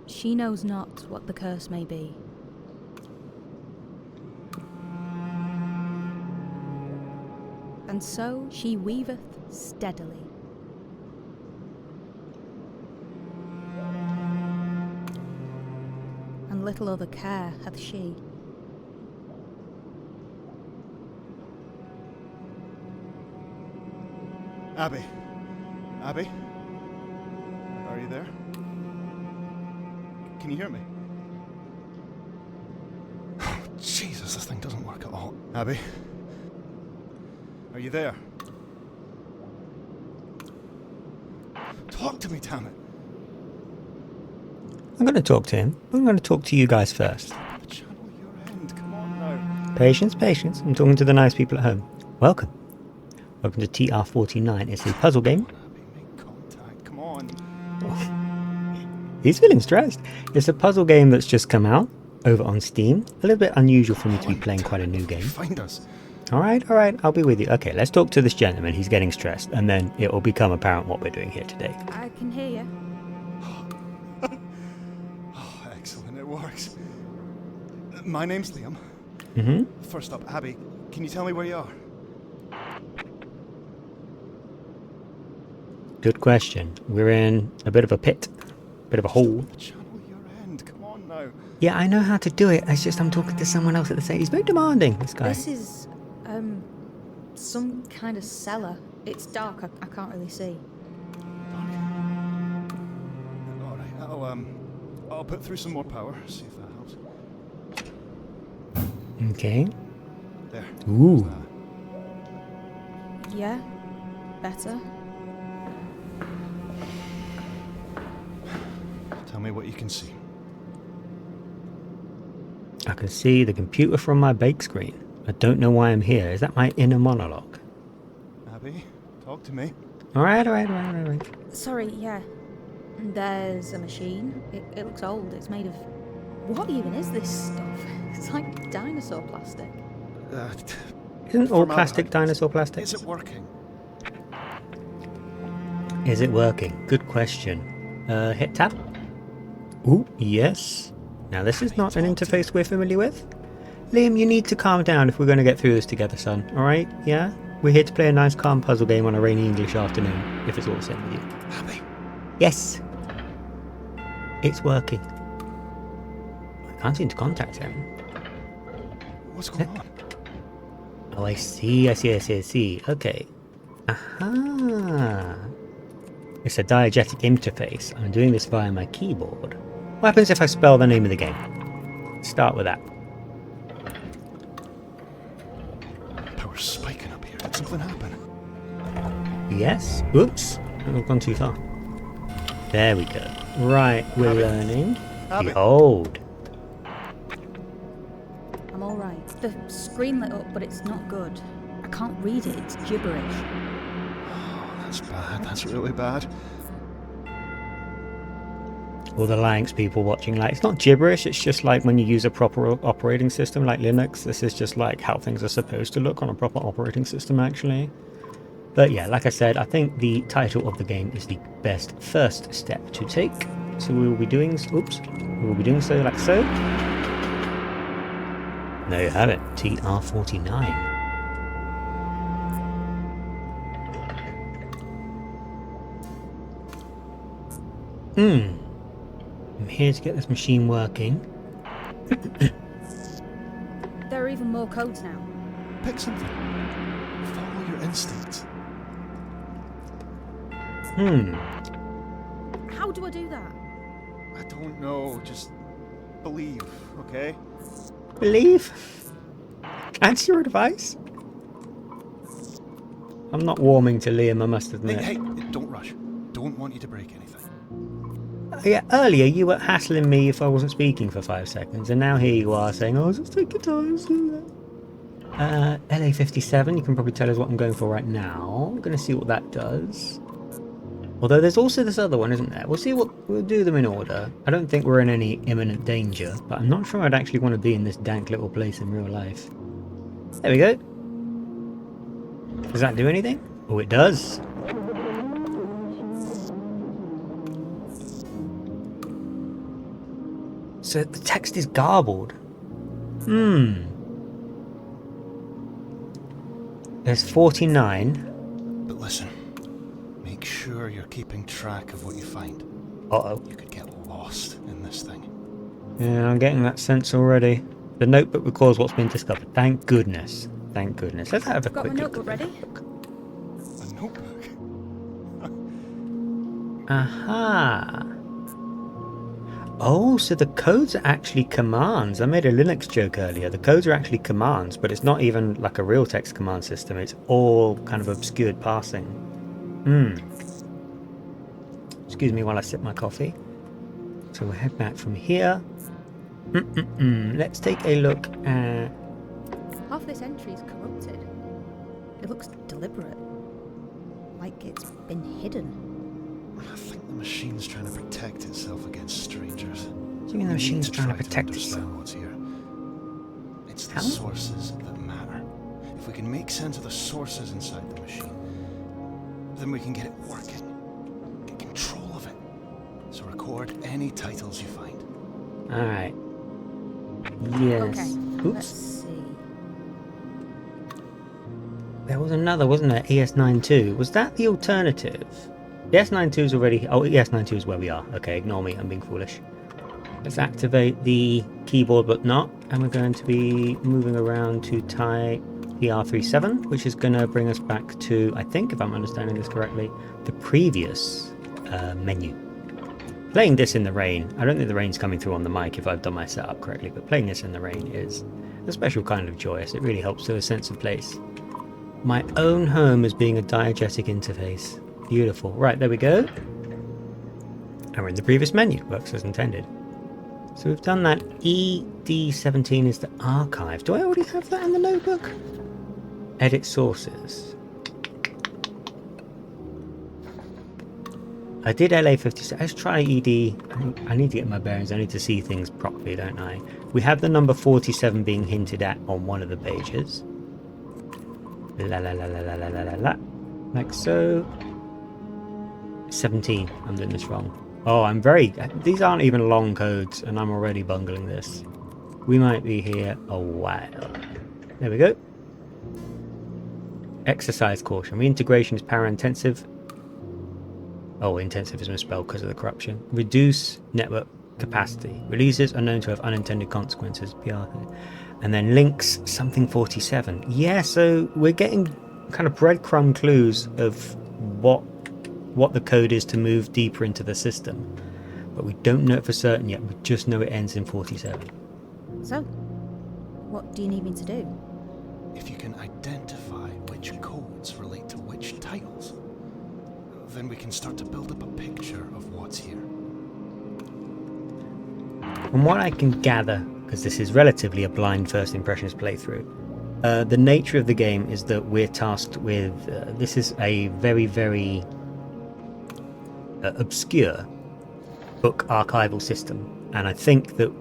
She knows not what the curse may be. And so she weaveth steadily. And little other care hath she. Abby? Abby? Are you there? Can you hear me? Oh, Jesus, this thing doesn't work at all. Abby? Are you there? Talk to me, damn it. I'm going to talk to him. I'm going to talk to you guys first. Channel your end, come on now. Patience, patience. I'm talking to the nice people at home. Welcome. Welcome to TR-49. It's a puzzle game. Abby, make contact, come on. He's feeling stressed. It's a puzzle game that's just come out over on Steam. A little bit unusual for me to be playing quite a new game. Find us. All right, I'll be with you. Okay, let's talk to this gentleman. He's getting stressed, and then it will become apparent what we're doing here today. I can hear you. Oh, excellent, it works. My name's Liam. Mm-hmm. First up, Abby, can you tell me where you are? Good question. We're in a bit of a pit, bit of a hole. Channel your end, come on now. Yeah, I know how to do it. It's just I'm talking to someone else at the same. He's very demanding, this guy. This is, some kind of cellar. It's dark, I can't really see. Alright, I'll put through some more power, see if that helps. Okay. There. Ooh. Yeah, better. Tell me what you can see. I can see the computer from my bake screen. I don't know why I'm here. Is that my inner monologue? Abby, talk to me. All right. Sorry, yeah. There's a machine. It looks old. It's made of... What even is this stuff? It's like dinosaur plastic. Isn't all Formaldehyde. plastic dinosaur plastic? Is it working? Is it working? Good question. Hit tab. Ooh, yes. Now this is not an interface we're familiar with. Liam, you need to calm down if we're going to get through this together, son. Alright? Yeah? We're here to play a nice calm puzzle game on a rainy English afternoon, if it's all the same with you. Abby? Yes! It's working. I can't seem to contact him. What's going on? Oh, I see. Okay. Aha! It's a diegetic interface. I'm doing this via my keyboard. What happens if I spell the name of the game? Start with that. Power's spiking up here. Did something happen? Yes. Oops. I've gone too far. There we go. Right, we're Abby. learning. Abby. Behold. I'm alright. The screen lit up, but it's not good. I can't read it. It's gibberish. Oh, that's bad. That's really bad. All the Linux people watching, like, it's not gibberish, it's just like when you use a proper operating system like Linux. This is just like how things are supposed to look on a proper operating system, actually. But yeah, like I said, I think the title of the game is the best first step to take. So we will be doing, we will be doing so like so. There you have it, TR-49. I'm here to get this machine working. There are even more codes now. Pick something. Follow your instincts. How do I do that? I don't know. Just believe, okay? Believe? That's your advice? I'm not warming to Liam, I must admit. Hey, don't rush. Don't want you to break anything. Yeah, earlier you were hassling me if I wasn't speaking for 5 seconds, and now here you are saying, oh, just take your time. LA57, you can probably tell us what I'm going for right now. I'm going to see what that does. Although there's also this other one, isn't there? We'll do them in order. I don't think we're in any imminent danger, but I'm not sure I'd actually want to be in this dank little place in real life. There we go. Does that do anything? Oh, it does. So the text is garbled. There's 49. But listen, make sure you're keeping track of what you find. Uh-oh. You could get lost in this thing. Yeah, I'm getting that sense already. The notebook records what's been discovered. Thank goodness. Thank goodness. Let's have a Got my quick look notebook at the ready? notebook. A notebook? Aha. Oh, so the codes are actually commands. I made a Linux joke earlier. The codes are actually commands, but it's not even like a real text command system. It's all kind of obscured parsing. Excuse me while I sip my coffee. So we'll head back from here. Let's take a look at... Half this entry is corrupted. It looks deliberate. Like it's been hidden. I think the machine's trying to protect itself against strangers. What do you mean the machine's trying to protect itself? Understand what's here. It's the How? sources that matter. If we can make sense of the sources inside the machine, then we can get it working. Get control of it. So record any titles you find. Alright. Yes. Okay, let's Oops. see. There was another, wasn't there? ES92. Was that the alternative? ES92 is already... Oh, ES92 is where we are. Okay, ignore me. I'm being foolish. Let's activate the keyboard but not. And we're going to be moving around to type TR-49, which is going to bring us back to, I think, if I'm understanding this correctly, the previous menu. Playing this in the rain, I don't think the rain's coming through on the mic if I've done my setup correctly, but playing this in the rain is a special kind of joyous. It really helps to a sense of place. My own home as being a diegetic interface. Beautiful. Right, there we go. And we're in the previous menu. Works as intended. So we've done that. ED17 is the archive. Do I already have that in the notebook? Edit sources. I did LA57. Let's try ED. I need to get my bearings. I need to see things properly, don't I? We have the number 47 being hinted at on one of the pages. La la la la la la la la la. Like so. 17. I'm doing this wrong. Oh, I'm very... These aren't even long codes, and I'm already bungling this. We might be here a while. There we go. Exercise caution. Reintegration is power intensive. Oh, intensive is misspelled because of the corruption. Reduce network capacity. Releases are known to have unintended consequences. PR. And then links something 47. Yeah, so we're getting kind of breadcrumb clues of what the code is to move deeper into the system. But we don't know it for certain yet. We just know it ends in 47. So, what do you need me to do? If you can identify which codes relate to which titles, then we can start to build up a picture of what's here. From what I can gather, because this is relatively a blind first impressions playthrough, the nature of the game is that we're tasked with... this is a very, very obscure book archival system. And I think that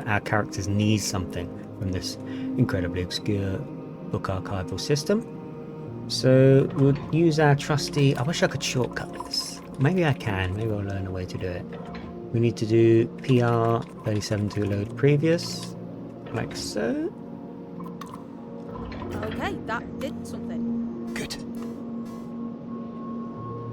our characters need something from this incredibly obscure book archival system. So we'll use our trusty... I wish I could shortcut this. Maybe I can. Maybe I'll learn a way to do it. We need to do PR-37 to load previous. Like so. Okay, that did something. Good.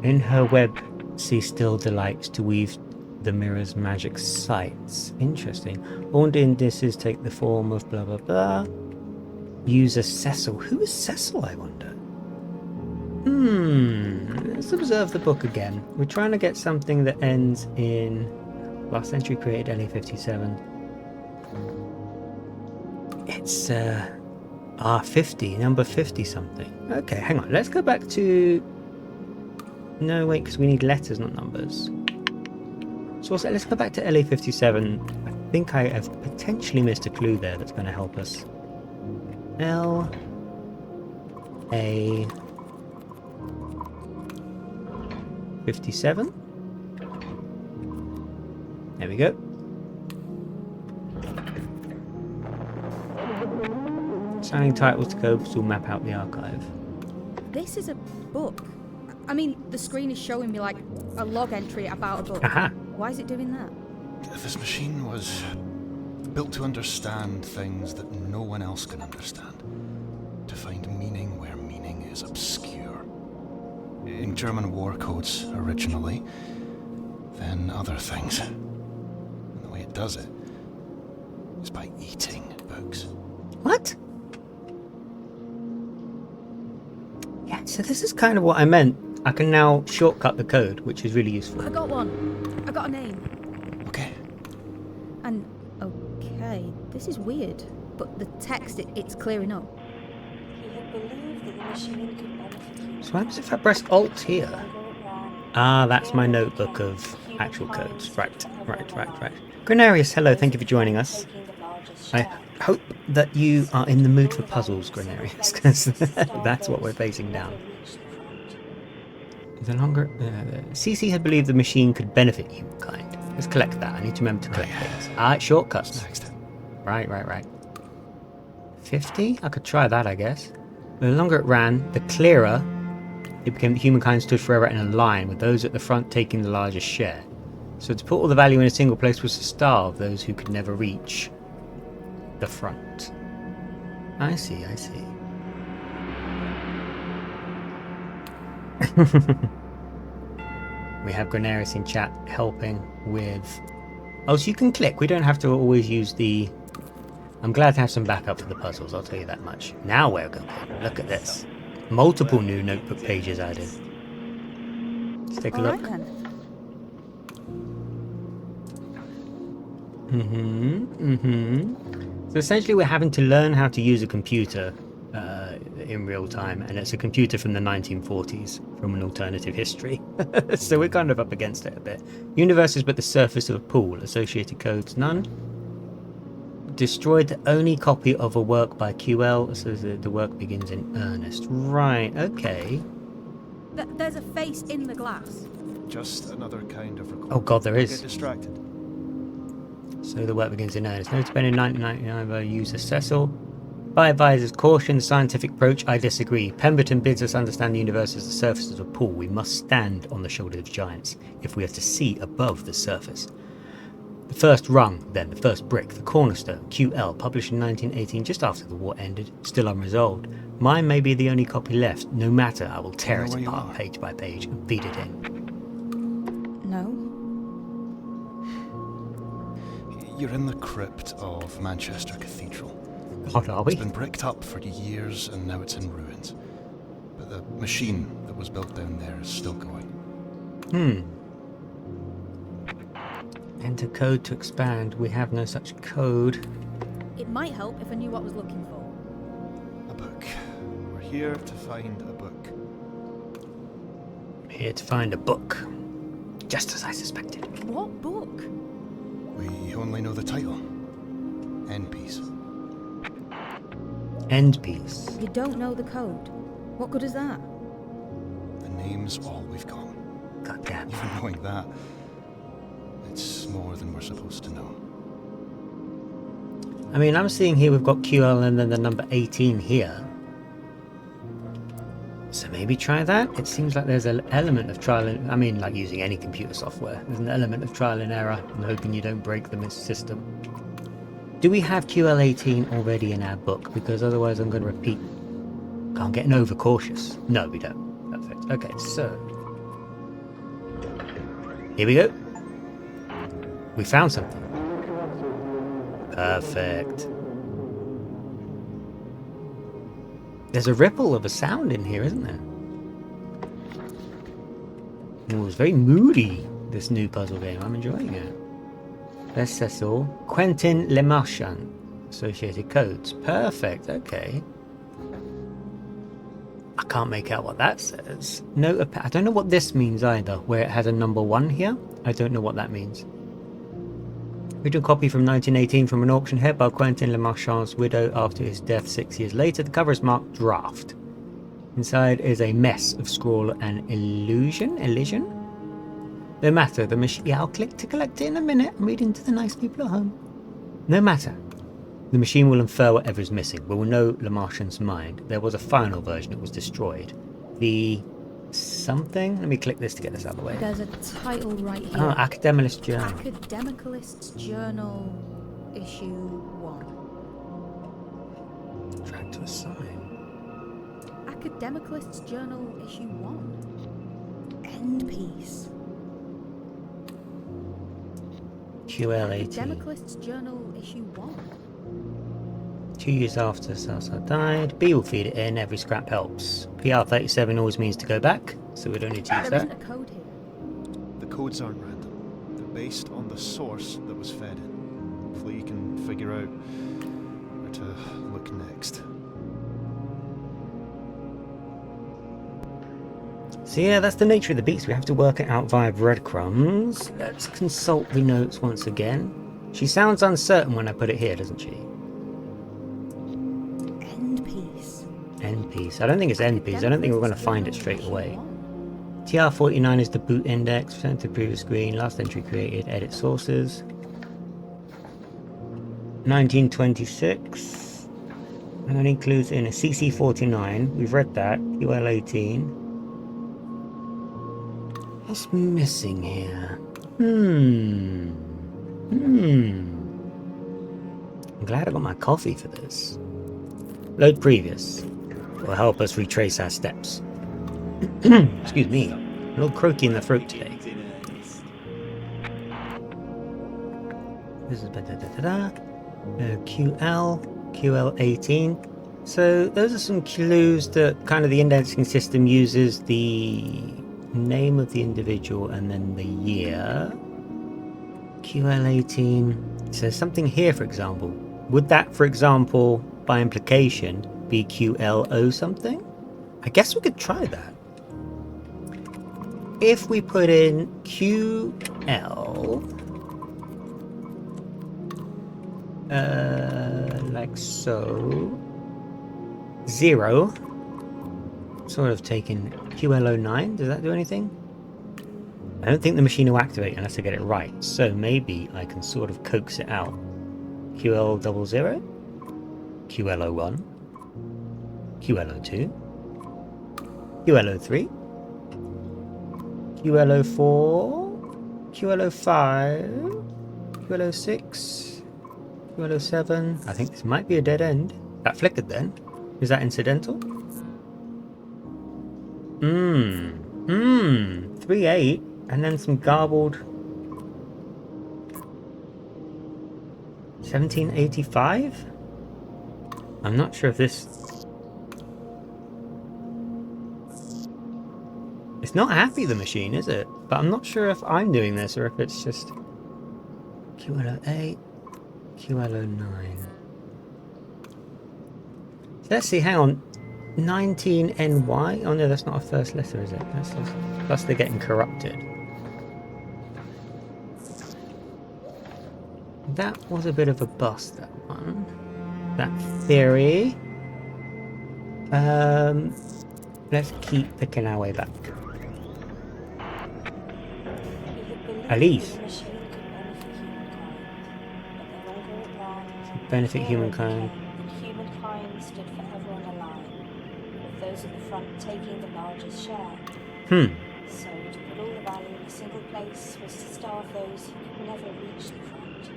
In her web, she still delights to weave the mirror's magic sights. Interesting. All indices take the form of blah blah blah. User Cecil. Who is Cecil, I wonder? Let's observe the book again. We're trying to get something that ends in... Last entry created LA57. It's R50, number 50 something. Okay, hang on. Let's go back to... No, wait, because we need letters, not numbers. So let's go back to LA57. I think I have potentially missed a clue there that's going to help us. L... A... 57. There we go. Assigning titles to codes will map out the archive. This is a book. I mean, the screen is showing me like a log entry about a book. Aha! Why is it doing that? This machine was built to understand things that no one else can understand. To find meaning where meaning is obscure. In German war codes originally, then other things. And the way it does it is by eating books. What? Yeah, so this is kind of what I meant. I can now shortcut the code, which is really useful. I got one. I got a name. Okay. And, okay, this is weird. But the text, it's clearing up. He had believed that the machine could benefit you. So what happens if I press Alt here? Ah, that's my notebook of actual codes. Right. Grenarius, hello, thank you for joining us. I hope that you are in the mood for puzzles, Grenarius, because that's what we're facing down. The longer... CC had believed the machine could benefit humankind. Let's collect that. I need to remember to collect things. Ah, shortcuts. Next. Right. 50? I could try that, I guess. The longer it ran, the clearer it became that humankind stood forever in a line, with those at the front taking the largest share. So to put all the value in a single place was to starve those who could never reach the front. I see. We have Grenarius in chat helping with... Oh, so you can click. We don't have to always use the... I'm glad to have some backup for the puzzles, I'll tell you that much. Now we're going. Look at this. Multiple new notebook pages added. Let's take a look. Alright then. So essentially we're having to learn how to use a computer in real time, and it's a computer from the 1940s, from an alternative history. So we're kind of up against it a bit. Universe is but the surface of a pool. Associated codes, none. Destroyed the only copy of a work by QL, so the work begins in earnest. Right, okay. There's a face in the glass. Just another kind of record. Oh god, there Get is. distracted. So the work begins in earnest. Notes been in 1999 by user Cecil. By advisors, caution the scientific approach, I disagree. Pemberton bids us understand the universe as the surface of a pool. We must stand on the shoulders of giants if we are to see above the surface. The first rung, then, the first brick, the cornerstone, QL, published in 1918, just after the war ended, still unresolved. Mine may be the only copy left. No matter, I will tear You it know where you apart are? page by page and feed it in. No. You're in the crypt of Manchester Cathedral. What are we? It's been bricked up for years and now it's in ruins. But the machine that was built down there is still going. Enter code to expand. We have no such code. It might help if I knew what I was looking for. A book. We're here to find a book. Here to find a book. Just as I suspected. What book? We only know the title. End piece. End piece. You don't know the code. What good is that? The name's all we've got. God damn. Even knowing that, it's more than we're supposed to know. I mean, I'm seeing here we've got QL and then the number 18 here. So maybe try that? It seems like there's an element of trial and... I mean, like using any computer software. There's an element of trial and error and hoping you don't break the system. Do we have QL18 already in our book? Because otherwise I'm going to repeat. Can't get overcautious. No, we don't. Perfect. Okay, so... here we go. We found something. Perfect. There's a ripple of a sound in here, isn't there? Oh, it's very moody, this new puzzle game. I'm enjoying it. There's Cecil. Quentin Lemarchand. Associated codes. Perfect, okay. I can't make out what that says. No, I don't know what this means either, where it has a number 1 here. I don't know what that means. Original copy from 1918 from an auction held by Quentin Lemarchand's widow after his death 6 years later. The cover is marked draft. Inside is a mess of scrawl and elision? No matter, the machine... yeah, I'll click to collect it in a minute. I'm reading to the nice people at home. No matter. The machine will infer whatever is missing. We will know Lemarchand's mind. There was a final version that was destroyed. The... something? Let me click this to get this out of the way. There's a title right here. Oh, Academicalist Journal. Academicalist's Journal. issue 1. Drag to a sign. Academicalist's Journal issue 1. End piece. QL18. Academicalist's Journal issue 1. 2 years after Salsa died, B will feed it in, every scrap helps. PR37 always means to go back, so we don't need to use There that. isn't a code here. The codes aren't random. They're based on the source that was fed in. Hopefully you can figure out where to look next. So yeah, that's the nature of the beast. We have to work it out via breadcrumbs. Let's consult the notes once again. She sounds uncertain when I put it here, doesn't she? End piece. End piece. I don't think it's end piece. I don't think we're going to find it straight away. TR-49 is the boot index. Sent to previous screen. Last entry created. Edit sources. 1926. And that includes in a CC-49. We've read that. QL-18. What's missing here? I'm glad I got my coffee for this. Load previous. Will help us retrace our steps. Excuse me. A little croaky in the throat today. This is QL18. So those are some clues that kind of the indexing system uses the name of the individual and then the year. QL18. So there's something here, for example. Would that, for example, by implication, be QLO something? I guess we could try that. If we put in QL, like so, 0, sort of taking QL09, does that do anything? I don't think the machine will activate unless I get it right, so maybe I can sort of coax it out. QL00, QL01, QL02, QL03, QL04, QL05, QL06, QL07. I think this might be a dead end. That flickered then. Is that incidental? 38, and then some garbled 1785? I'm not sure if this... It's not happy, the machine, is it? But I'm not sure if I'm doing this or if it's just... QL08, QL09. So let's see, hang on. 19NY? Oh no, that's not a first letter, is it? Plus they're getting corrupted. That was a bit of a bust, that one. That theory. Let's keep picking our way back. Elise. Benefit humankind. Humankind stood forever on a line, with those at the front taking the largest share. So to put all the value in a single place was to starve those who could never reach the front.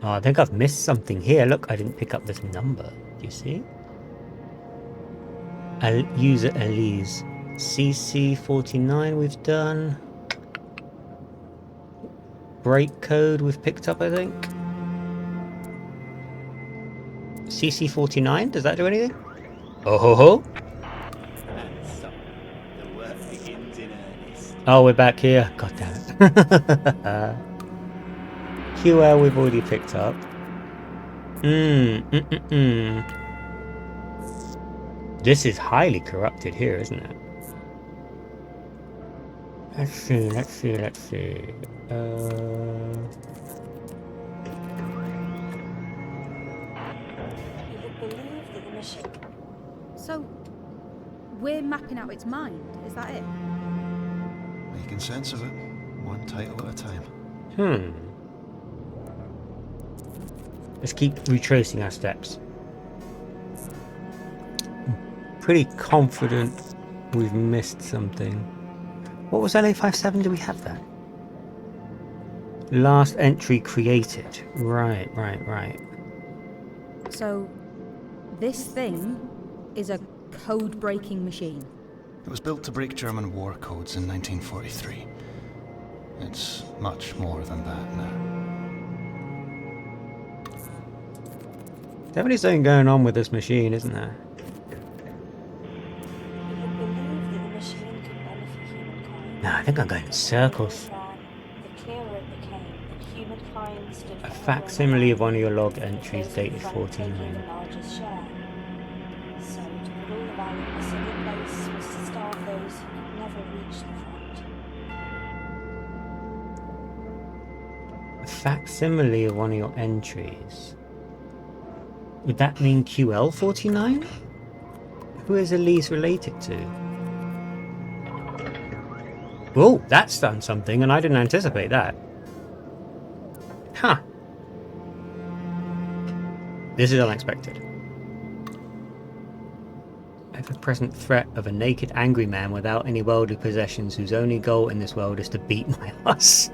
Oh, I think I've missed something here. Look, I didn't pick up this number. Do you see? User Elise. CC49 we've done. Break code we've picked up, I think. CC49, does that do anything? Oh ho ho! Oh, we're back here. God damn it. QL we've already picked up. This is highly corrupted here, isn't it? Let's see. So, we're mapping out its mind, is that it? Making sense of it, one title at a time. Let's keep retracing our steps. Pretty confident we've missed something. What was LA57? Do we have that? Last entry created. Right. So, this thing is a code-breaking machine. It was built to break German war codes in 1943. It's much more than that now. Definitely something going on with this machine, isn't there? He had believed that the machine could benefit humankind. No, I think I'm going in circles. The clearer it became that humankind stood A for facsimile of one of your log those entries at the dated front taking the 49. largest share. So to put all the value in a single place was to starve those who could never reach the front. A facsimile of one of your entries. Would that mean QL49? Who is Elise related to? Oh, that's done something, and I didn't anticipate that. Huh. This is unexpected. Ever-present threat of a naked, angry man without any worldly possessions whose only goal in this world is to beat my ass.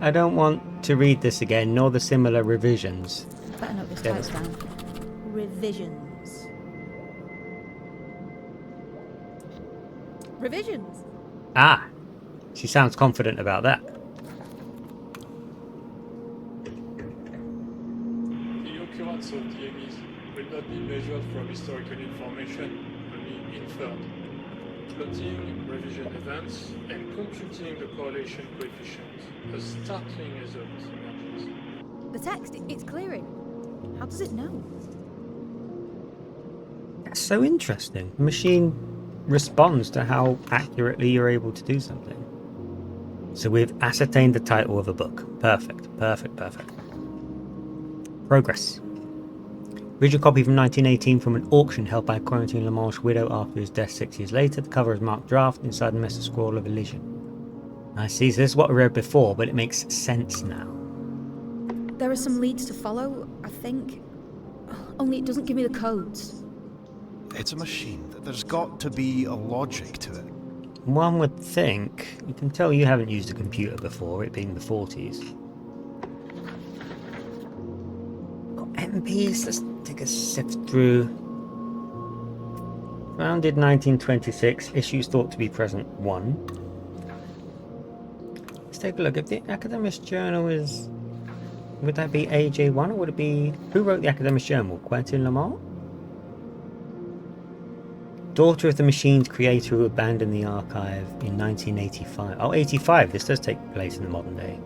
I don't want to read this again, nor the similar revisions. Better note this Yeah. text down. Revisions. Revisions? Ah, she sounds confident about that. The occurrence of DMEs will not be measured from historical information, only inferred. Plotting revision events and computing the correlation coefficient, a startling result emerges. The text, it's clearing. How does it know? That's so interesting. The machine responds to how accurately you're able to do something. So we've ascertained the title of a book. Perfect. Progress. Original copy from 1918 from an auction held by a Quarantine Lamanche widow after his death 6 years later. The cover is marked draft inside the message scroll of elision. I see, so this is what I read before, but it makes sense now. There are some leads to follow, I think. Only it doesn't give me the codes. It's a machine. There's got to be a logic to it. One would think, you can tell you haven't used a computer before, it being the 40s. Got MPs, let's take a sift through. Founded 1926, issues thought to be present 1. Let's take a look. If the Academic Journal is... Would that be AJ1 or would it be... Who wrote the Academic Journal? Quentin Lamar? Daughter of the machine's creator who abandoned the archive in 1985. Oh, 85. This does take place in the modern day.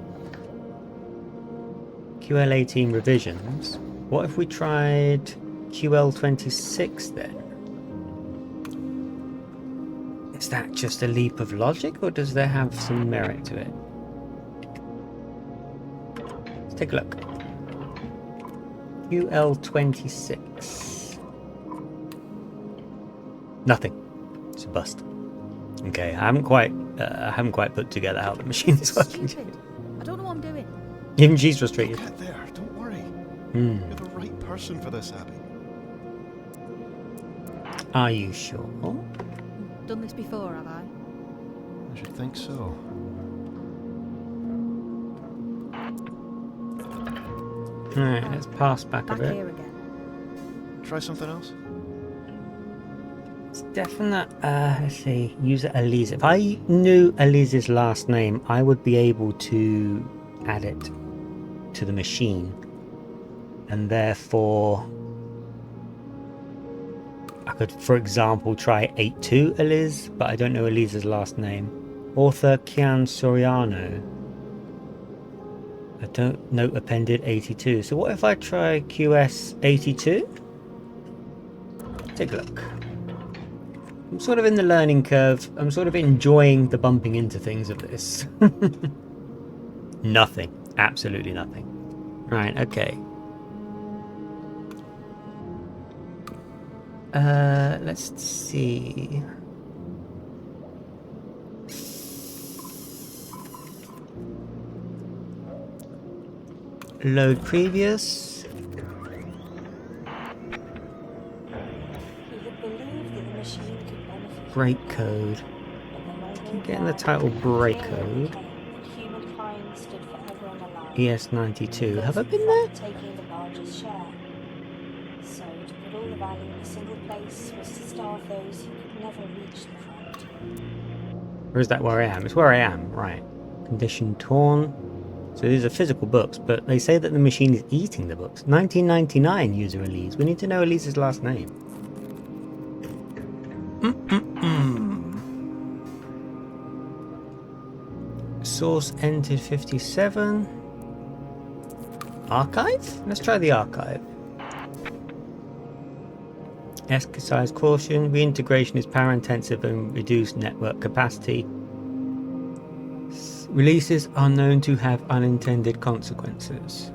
QL18 revisions. What if we tried QL26 then? Is that just a leap of logic or does there have some merit to it? Let's take a look. QL26. Nothing. It's a bust. Okay, I haven't quite put together how the machine is working. Stupid. I don't know what I'm doing. Even she's frustrated. Get there. Don't worry. Hmm. You're the right person for this, Abby. Are you sure? Done this before, have I? I should think so. Alright, let's pass back a Back bit. here again. Try something else? It's definite. Let's see. User Elise. If I knew Elise's last name, I would be able to add it to the machine. And therefore, I could, for example, try 82 Elise, but I don't know Elise's last name. Author Kian Soriano. I don't know appended 82. So what if I try QS 82? Take a look. I'm sort of in the learning curve. I'm sort of enjoying the bumping into things of this. Nothing. Absolutely nothing. Right, okay. Let's see. Load previous. He had believed that the machine could benefit Break humankind, code. but the getting the title Break Code. Humankind stood forever on a line. ES92. Have I Those at the been there? front taking the largest share. So to put all the value in a single place was to starve those who could never reach the front. Or is that where I am? It's where I am, right. Condition torn. So these are physical books, but they say that the machine is eating the books. 1999 user Elise. We need to know Elise's last name. Source entered 57. Archive? Let's try the archive. Exercise caution. Reintegration is power intensive and reduced network capacity. Releases are known to have unintended consequences.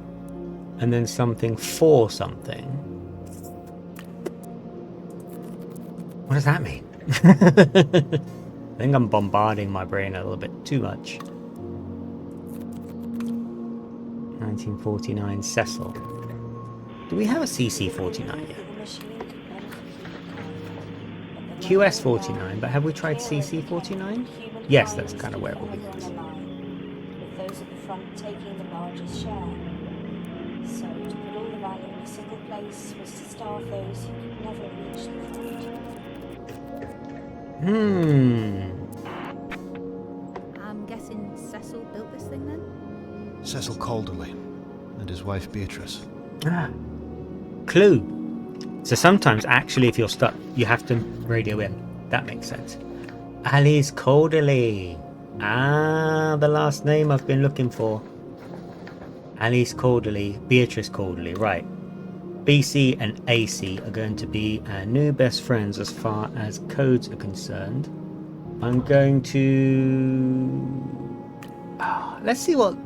And then something for something. What does that mean? I think I'm bombarding my brain a little bit too much. 1949 Cecil. Do we have a CC49 yet? QS49, but have we tried CC49? Yes, that's kind of where it will be. With those at the front taking the largest share. So to put all the value in a single place was to starve those who could never reach the front. I'm guessing Cecil built this thing then? Cecil Calderley and his wife Beatrice. Ah. Clue. So sometimes, actually, if you're stuck, you have to radio in. That makes sense. Alice Calderley. Ah, the last name I've been looking for. Alice Calderley, Beatrice Calderley, right. BC and AC are going to be our new best friends as far as codes are concerned. I'm going to... let's see what...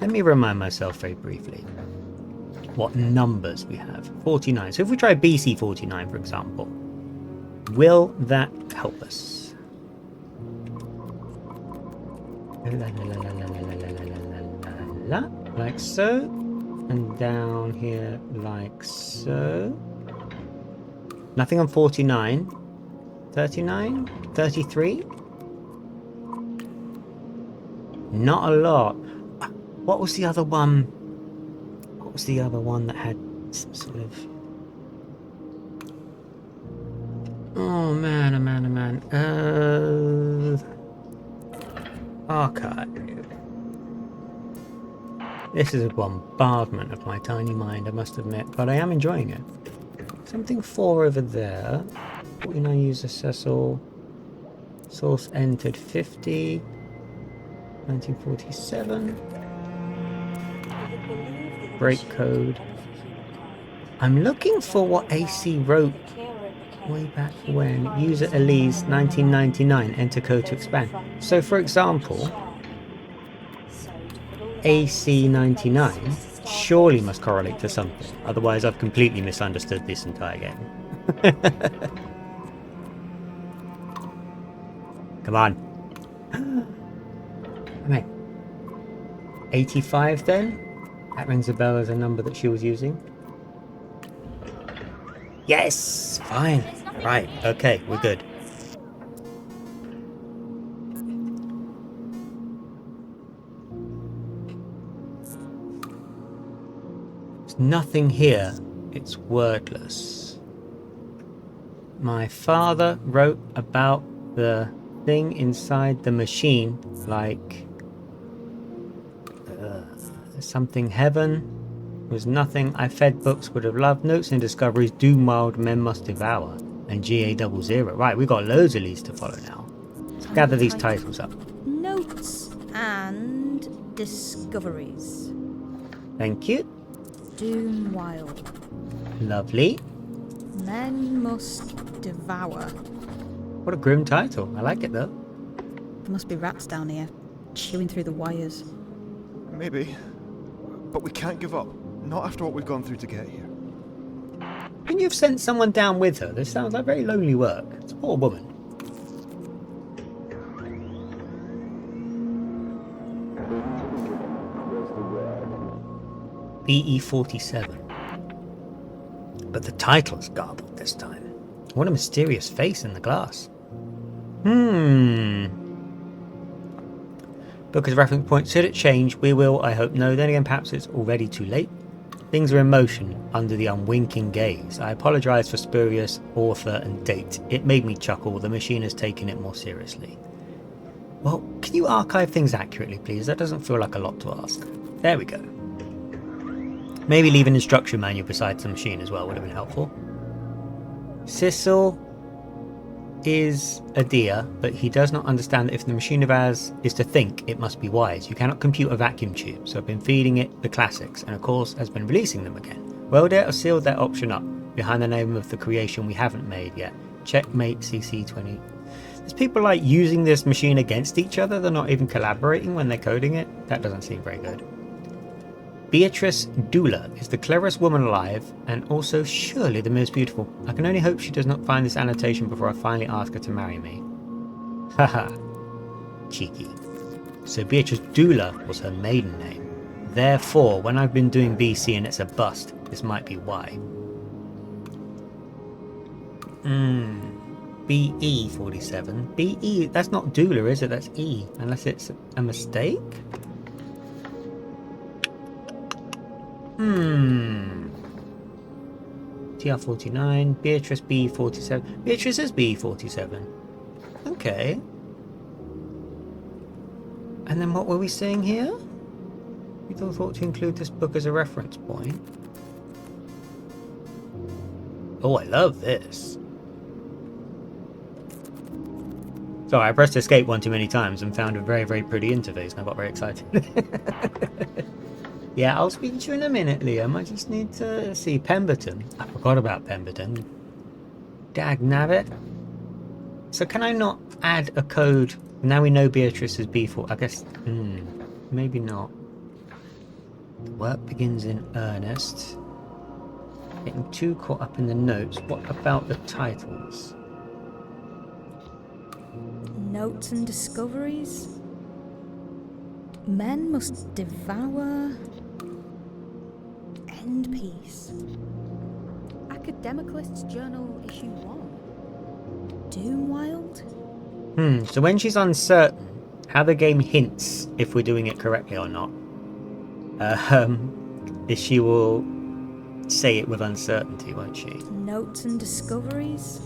Let me remind myself very briefly what numbers we have. 49. So if we try BC 49, for example, will that help us? Like so. And down here like so. Nothing on 49. 39? 33? Not a lot. What was the other one? What was the other one that had some sort of... Oh man, oh man, oh man. Archive. This is a bombardment of my tiny mind, I must admit, but I am enjoying it. Something 4 over there. 49 user Cecil. Source entered 50. 1947. Break code. I'm looking for what AC wrote way back when. User Elise 1999. Enter code to expand. So for example, AC 99 surely must correlate to something. Otherwise I've completely misunderstood this entire game. Come on. Right. 85 then? That rings a bell as a number that she was using. Yes! Fine. Right. Okay, we're good. There's nothing here. It's wordless. My father wrote about the thing inside the machine like... something heaven was nothing I fed books would have loved. Notes and discoveries doom wild men must devour. And GA00. Right, we've got loads of these to follow now. Let's gather these titles up. Notes and discoveries. Thank you. Doom wild. Lovely. Men must devour. What a grim title. I like it though. There must be rats down here, chewing through the wires. Maybe. But we can't give up. Not after what we've gone through to get here. Couldn't you have sent someone down with her? This sounds like very lonely work. It's a poor woman. BE47. But the title's garbled this time. What a mysterious face in the glass. Because reference point, should it change? We will, I hope no. Then again, perhaps it's already too late. Things are in motion under the unwinking gaze. I apologise for spurious author and date. It made me chuckle. The machine has taken it more seriously. Well, can you archive things accurately, please? That doesn't feel like a lot to ask. There we go. Maybe leave an instruction manual beside the machine as well would have been helpful. Sissel is a deer, but he does not understand that if the machine of ours is to think, it must be wise. You cannot compute a vacuum tube, so I've been feeding it the classics, and of course has been releasing them again. Weld it or sealed that option up behind the name of the creation we haven't made yet. Checkmate CC20. There's people like using this machine against each other. They're not even collaborating when they're coding it. That doesn't seem very good. Beatrice Dula is the cleverest woman alive and also surely the most beautiful. I can only hope she does not find this annotation before I finally ask her to marry me. Haha. Cheeky. So Beatrice Dula was her maiden name. Therefore, when I've been doing BC and it's a bust, this might be why. BE47. BE, that's not Dula, is it? That's E. Unless it's a mistake? TR-49. Beatrice B47. Beatrice is B47. Okay. And then what were we saying here? We thought to include this book as a reference point. Oh, I love this. Sorry, I pressed escape one too many times and found a very, very pretty interface and I got very excited. Yeah, I'll speak to you in a minute, Liam. I just need to see Pemberton. I forgot about Pemberton. Dagnabbit. So can I not add a code? Now we know Beatrice is B4. I guess, maybe not. Work begins in earnest. Getting too caught up in the notes. What about the titles? Notes and discoveries. Men must devour. End piece. Academicalist Journal issue 1. Doomwild. So when she's uncertain, how the game hints if we're doing it correctly or not, is she will say it with uncertainty, won't she? Notes and discoveries.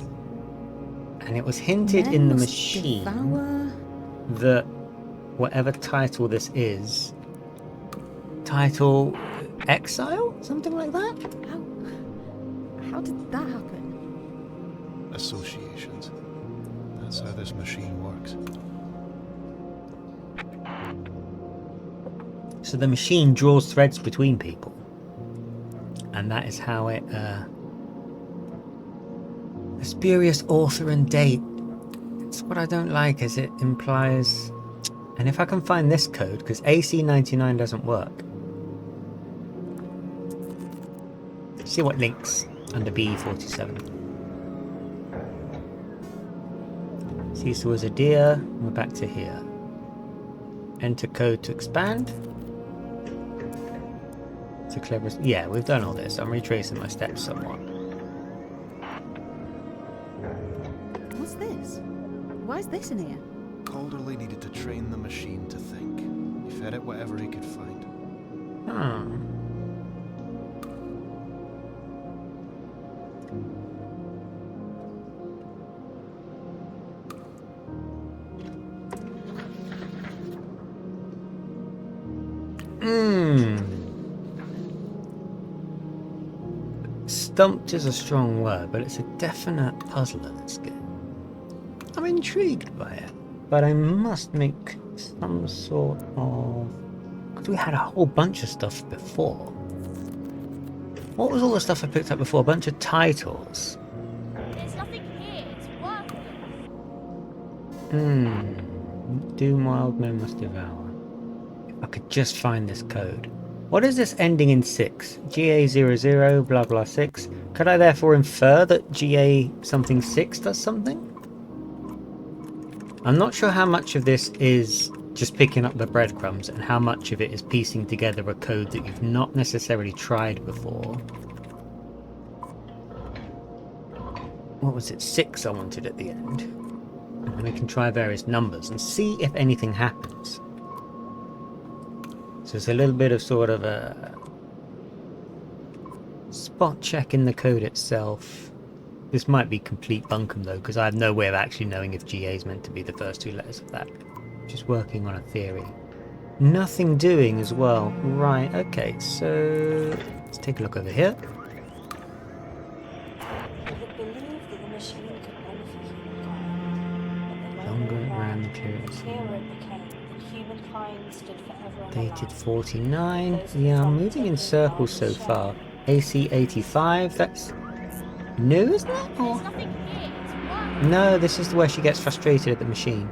And it was hinted Men in the must machine devour. that whatever title this is, title Exile? Something like that? How did that happen? Associations. That's how this machine works. So the machine draws threads between people. And that is how it, a spurious author and date. It's what I don't like, is it implies... And if I can find this code, because AC99 doesn't work. See what links under BE47. Cecil was a deer. We're back to here. Enter code to expand. It's a clever... Yeah, we've done all this. I'm retracing my steps somewhat. What's this? Why is this in here? Calderly needed to train the machine to think. He fed it whatever he could find. Stumped is a strong word, but it's a definite puzzler, this game. I'm intrigued by it, but I must make some sort of... Because we had a whole bunch of stuff before. What was all the stuff I picked up before? A bunch of titles. There's nothing here. It's worthless. Doom wild men must devour. If I could just find this code. What is this ending in 6? GA00 blah blah 6. Could I therefore infer that GA something 6 does something? I'm not sure how much of this is just picking up the breadcrumbs and how much of it is piecing together a code that you've not necessarily tried before. What was it? 6 I wanted at the end. And we can try various numbers and see if anything happens. So it's a little bit of sort of a spot check in the code itself. This might be complete bunkum though, because I have no way of actually knowing if GA is meant to be the first 2 letters of that. Just working on a theory. Nothing doing as well. Right, okay, so let's take a look over here. It would believe that the machine could benefit humankind, but the Longer longer it RAM ran, materials. the clearer it became that humankind stood forever on the Dated line. 49. Those Yeah, I'm from moving in taking circles so large far. share. AC 85, that's new, isn't it? There's Or... nothing here. It's worthless. No, this is where she gets frustrated at the machine.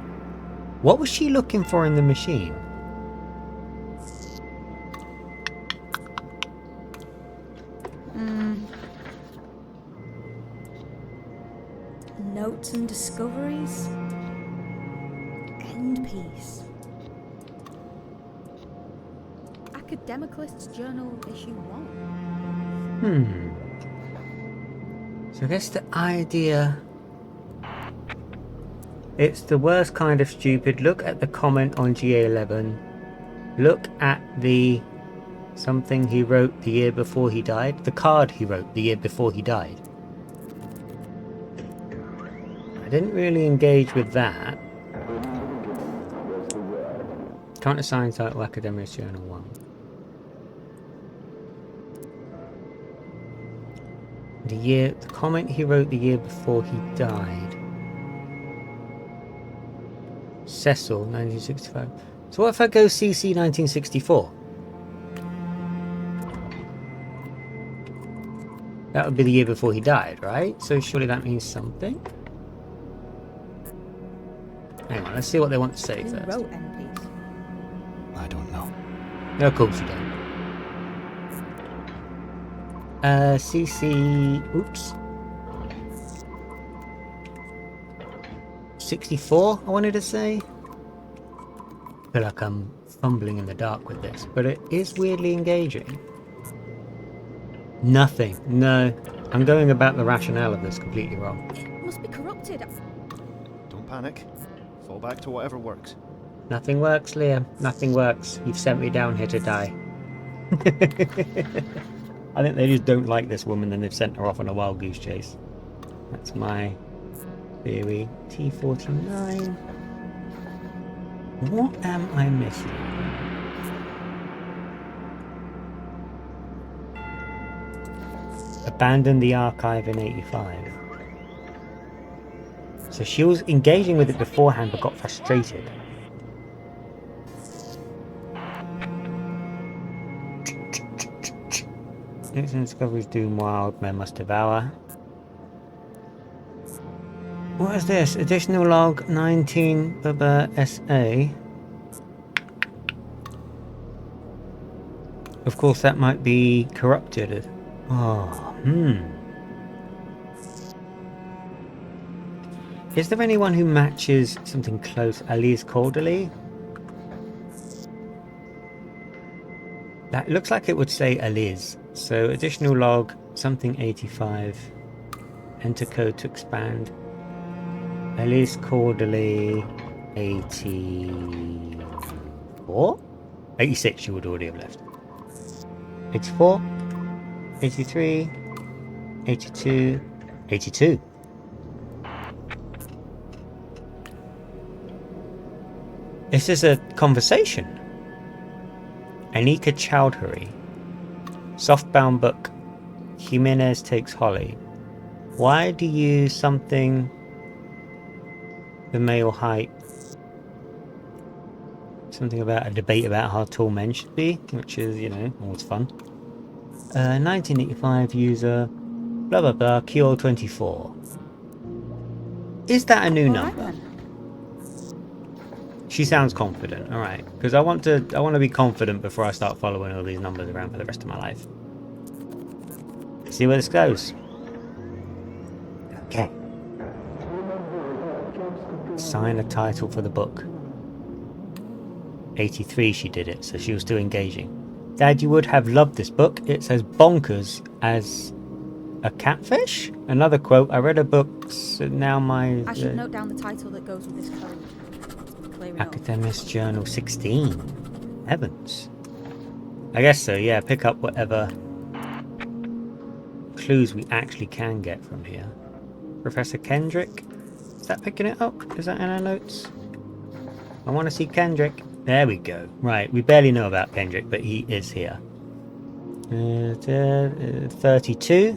What was she looking for in the machine? Notes and discoveries. End piece. Academicalist Journal issue 1. So I guess the idea... It's the worst kind of stupid. Look at the comment on GA11. Look at the... something he wrote the year before he died. The card he wrote the year before he died. I didn't really engage with that. Can't assign title Academic Journal 1. The comment he wrote the year before he died. Cecil, 1965. So what if I go CC 1964? That would be the year before he died, right? So surely that means something? Hang on, let's see what they want to say Who first. wrote end piece? I don't know. No, of course you don't. CC... Oops. 64, I wanted to say. I feel like I'm fumbling in the dark with this, but it is weirdly engaging. Nothing. No. I'm going about the rationale of this completely wrong. It must be corrupted. Don't panic. Fall back to whatever works. Nothing works, Liam. Nothing works. You've sent me down here to die. I think they just don't like this woman and they've sent her off on a wild goose chase. That's my theory. T-49. What am I missing? Abandoned the archive in 85. So she was engaging with it beforehand but got frustrated. Next discoveries doom wild men must devour. What is this? Additional log 19 Bubba SA. Of course that might be corrupted. Oh, Is there anyone who matches something close? Alice Corderly? That looks like it would say Alice. So additional log, something 85. Enter code to expand. Alice Corderly 84? 86 you would already have left. 84, 83, 82, 82. This is a conversation. Anika Chowdhury. Softbound book. Jimenez takes Holly. Why do you something the male height? Something about a debate about how tall men should be, which is, you know, always fun. 1985 user, blah blah blah, Q24. Is that a new Alright number? then. She sounds confident, alright. Because I want to be confident before I start following all these numbers around for the rest of my life. See where this goes. Okay. Sign a title for the book. 83 she did it, so she was still engaging. Dad, you would have loved this book. It's as bonkers as A catfish? Another quote. I read a book, so now my... I should note down the title that goes with this code. It's clear enough. Academist Journal 16. Heavens. I guess so, yeah. Pick up whatever clues we actually can get from here. Professor Kendrick? Is that picking it up? Is that in our notes? I want to see Kendrick. There we go. Right, we barely know about Kendrick, but he is here. 32,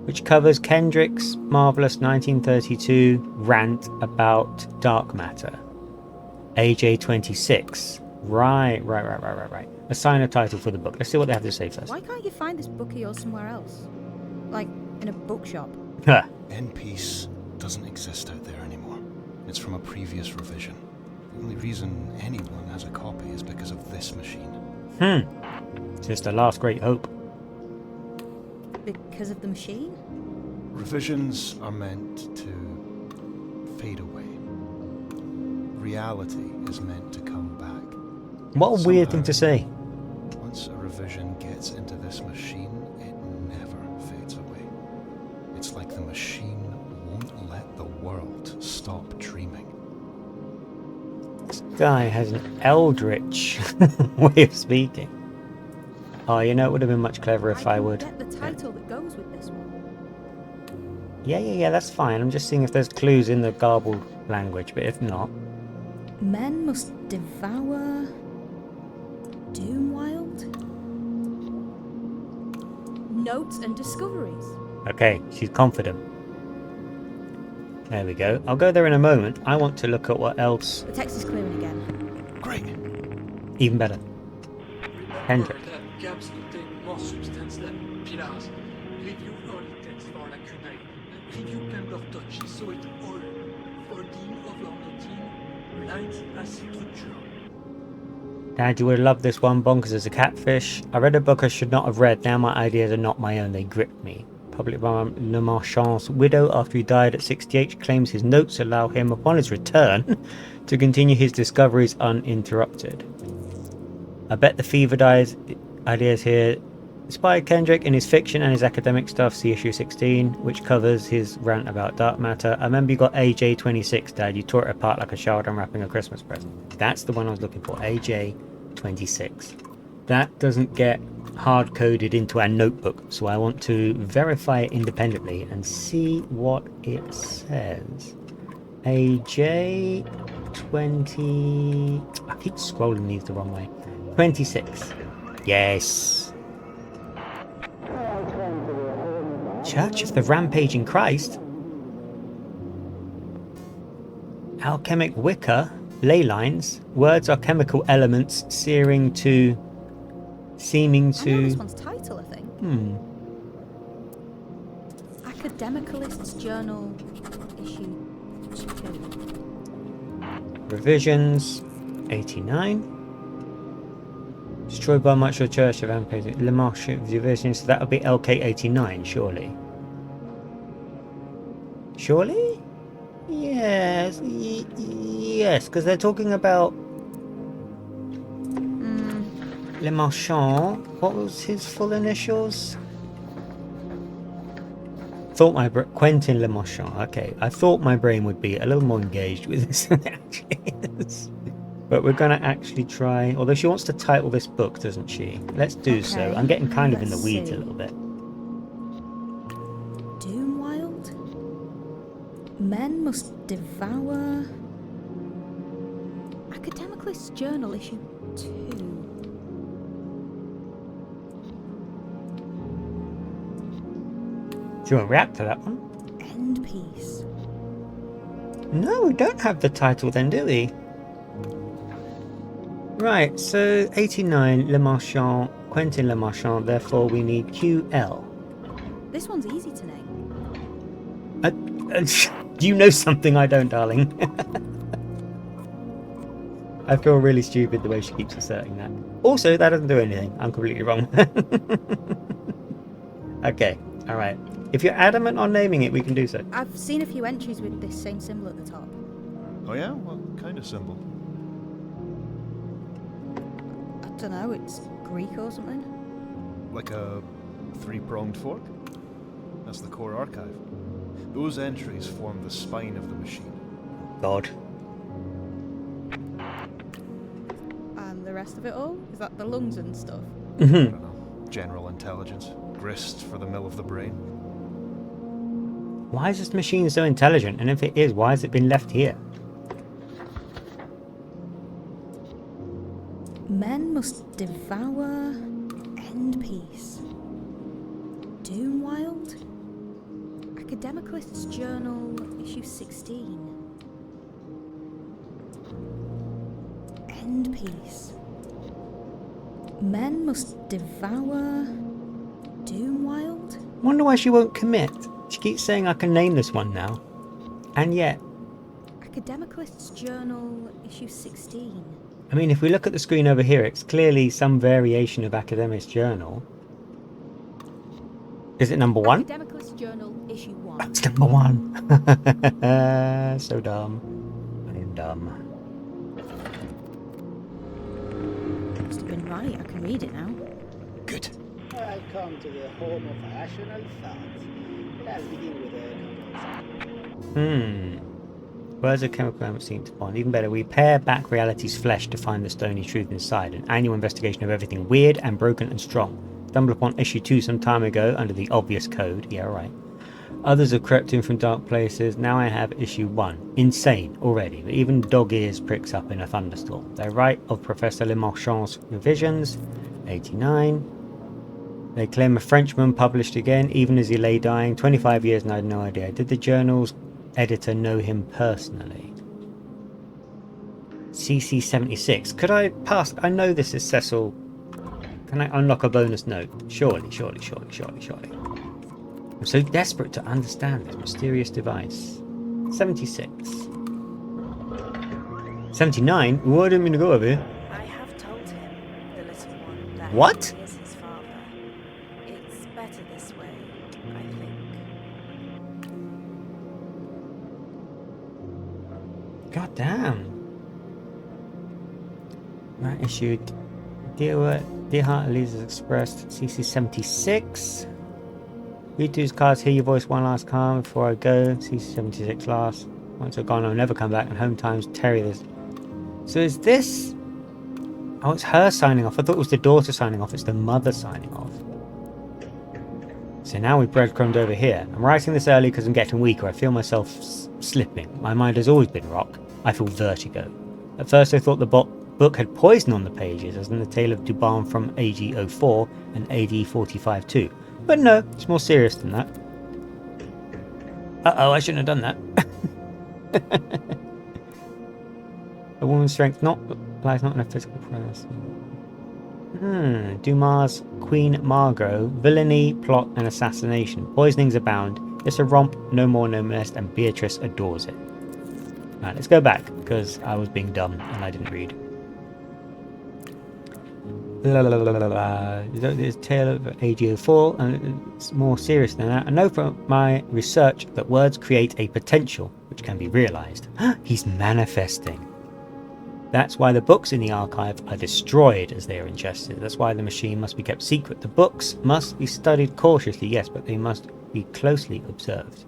which covers Kendrick's marvelous 1932 rant about dark matter. AJ 26. Right. Assign a title for the book. Let's see what they have to say first. Why can't you find this book of yours somewhere else? Like, in a bookshop? N-Piece doesn't exist out there anymore. It's from a previous revision. The only reason anyone has a copy is because of this machine. Just the last great hope. Because of the machine? Revisions are meant to fade away. Reality is meant to come back. What a weird thing to say. Once a revision gets into this machine, it never fades away. It's like the machine won't let the world stop dreaming. This guy has an eldritch way of speaking. Oh, you know, it would have been much cleverer if I would. Get the title that goes with this one. Yeah, that's fine. I'm just seeing if there's clues in the garbled language, but if not... Men must devour... Doomwild? Notes and discoveries. Okay, she's confident. There we go. I'll go there in a moment. I want to look at what else... The text is clearing again. Great. Even better. Kendrick. Remember that gaps contain more substance than pillars. Review all text for lacunae. Review Pembroke touches so it all folding overnoting lines as structure. Dad, you would have loved this one. Bonkers as a catfish. I read a book I should not have read. Now my ideas are not my own. They grip me. Public by Le Marchand's widow after he died at 68 claims his notes allow him, upon his return, to continue his discoveries uninterrupted. I bet the fevered ideas here inspired Kendrick in his fiction and his academic stuff. See issue 16, which covers his rant about dark matter. I remember you got AJ 26, Dad. You tore it apart like a child unwrapping a Christmas present. That's the one I was looking for. AJ 26. That doesn't get hard coded into our notebook, so I want to verify it independently and see what it says. AJ 20. I keep scrolling these the wrong way. 26. Yes. Church of the Rampaging Christ. Alchemic wicker. Ley lines. Words are chemical elements seeming to... I know this one's title, I think. Academicalist's Journal, issue 2. Revisions. 89. Destroyed by much of the Church of Rampaging. Le Marche Revisions. So that would be LK89, surely. Surely? Yes. Yes, because they're talking about Le Marchand. What was his full initials? Thought my Quentin Le Marchand. Okay, I thought my brain would be a little more engaged with this than it actually is. But we're going to actually try... Although she wants to title this book, doesn't she? Let's do so. I'm getting kind of in the weeds a little bit. Doomwild? Men must devour... Academicalist's Journal, issue 2. Do you want to react to that one? End piece. No, we don't have the title then, do we? Right, so 89, Le Marchand, Quentin Le Marchand, therefore we need QL. This one's easy to name. You know something I don't, darling. I feel really stupid the way she keeps asserting that. Also, that doesn't do anything. I'm completely wrong. Okay, alright. If you're adamant on naming it, we can do so. I've seen a few entries with this same symbol at the top. Oh yeah? What kind of symbol? I don't know, it's Greek or something? Like a three-pronged fork? That's the core archive. Those entries form the spine of the machine. God. And the rest of it all? Is that the lungs and stuff? I don't know. General intelligence. Grist for the mill of the brain. Why is this machine so intelligent? And if it is, why has it been left here? Men must devour end piece. Doomwild? Academicalist's Journal, issue 16. End piece. Men must devour Doomwild? Wonder why she won't commit. She keeps saying I can name this one now. And yet, Academicalist's Journal, issue 16. I mean, if we look at the screen over here, it's clearly some variation of Academic's Journal. Is it number 1? Academicalist's Journal, issue 1. It's number 1. So dumb. I am dumb. Must have been right, I can read it now. Good. I've come to the home of rational thought. Let's begin with a comparison. Words of chemical element seem to bond. Even better, we pare back reality's flesh to find the stony truth inside. An annual investigation of everything weird and broken and strong. Stumbled upon issue 2 some time ago under the obvious code. Yeah, right. Others have crept in from dark places. Now I have issue 1. Insane already, but even dog ears pricks up in a thunderstorm. They write of Professor Le Marchand's revisions. 89. They claim a Frenchman published again, even as he lay dying. 25 years and I had no idea. Did the journal's editor know him personally? CC76. Could I pass? I know this is Cecil. Can I unlock a bonus note? Surely. I'm so desperate to understand this mysterious device. 76. 79? Why didn't mean to go over here? I have told him, the little one, that What? he is his father. It's better this way, I think. God damn. Right, issued. Dear Heart Elise has expressed CC76. Read these cards, hear your voice one last time before I go. CC76 last. Once I've gone, I'll never come back. And home times, Terry this. So is this... Oh, it's her signing off. I thought it was the daughter signing off. It's the mother signing off. So now we've breadcrumbed over here. I'm writing this early because I'm getting weaker. I feel myself slipping. My mind has always been rock. I feel vertigo. At first I thought the book had poison on the pages, as in the tale of Dubon from AG 04 and AD 45 too. But no, it's more serious than that. Uh-oh, I shouldn't have done that. A woman's strength lies not in a physical prowess. Dumas' Queen Margot, villainy, plot and assassination. Poisonings abound. It's a romp, no more, no less, and Beatrice adores it. Right, let's go back, because I was being dumb and I didn't read. There's Tale of AG04, and it's more serious than that. I know from my research that words create a potential which can be realized. He's manifesting. That's why the books in the archive are destroyed as they are ingested. That's why the machine must be kept secret. The books must be studied cautiously, yes, but they must be closely observed.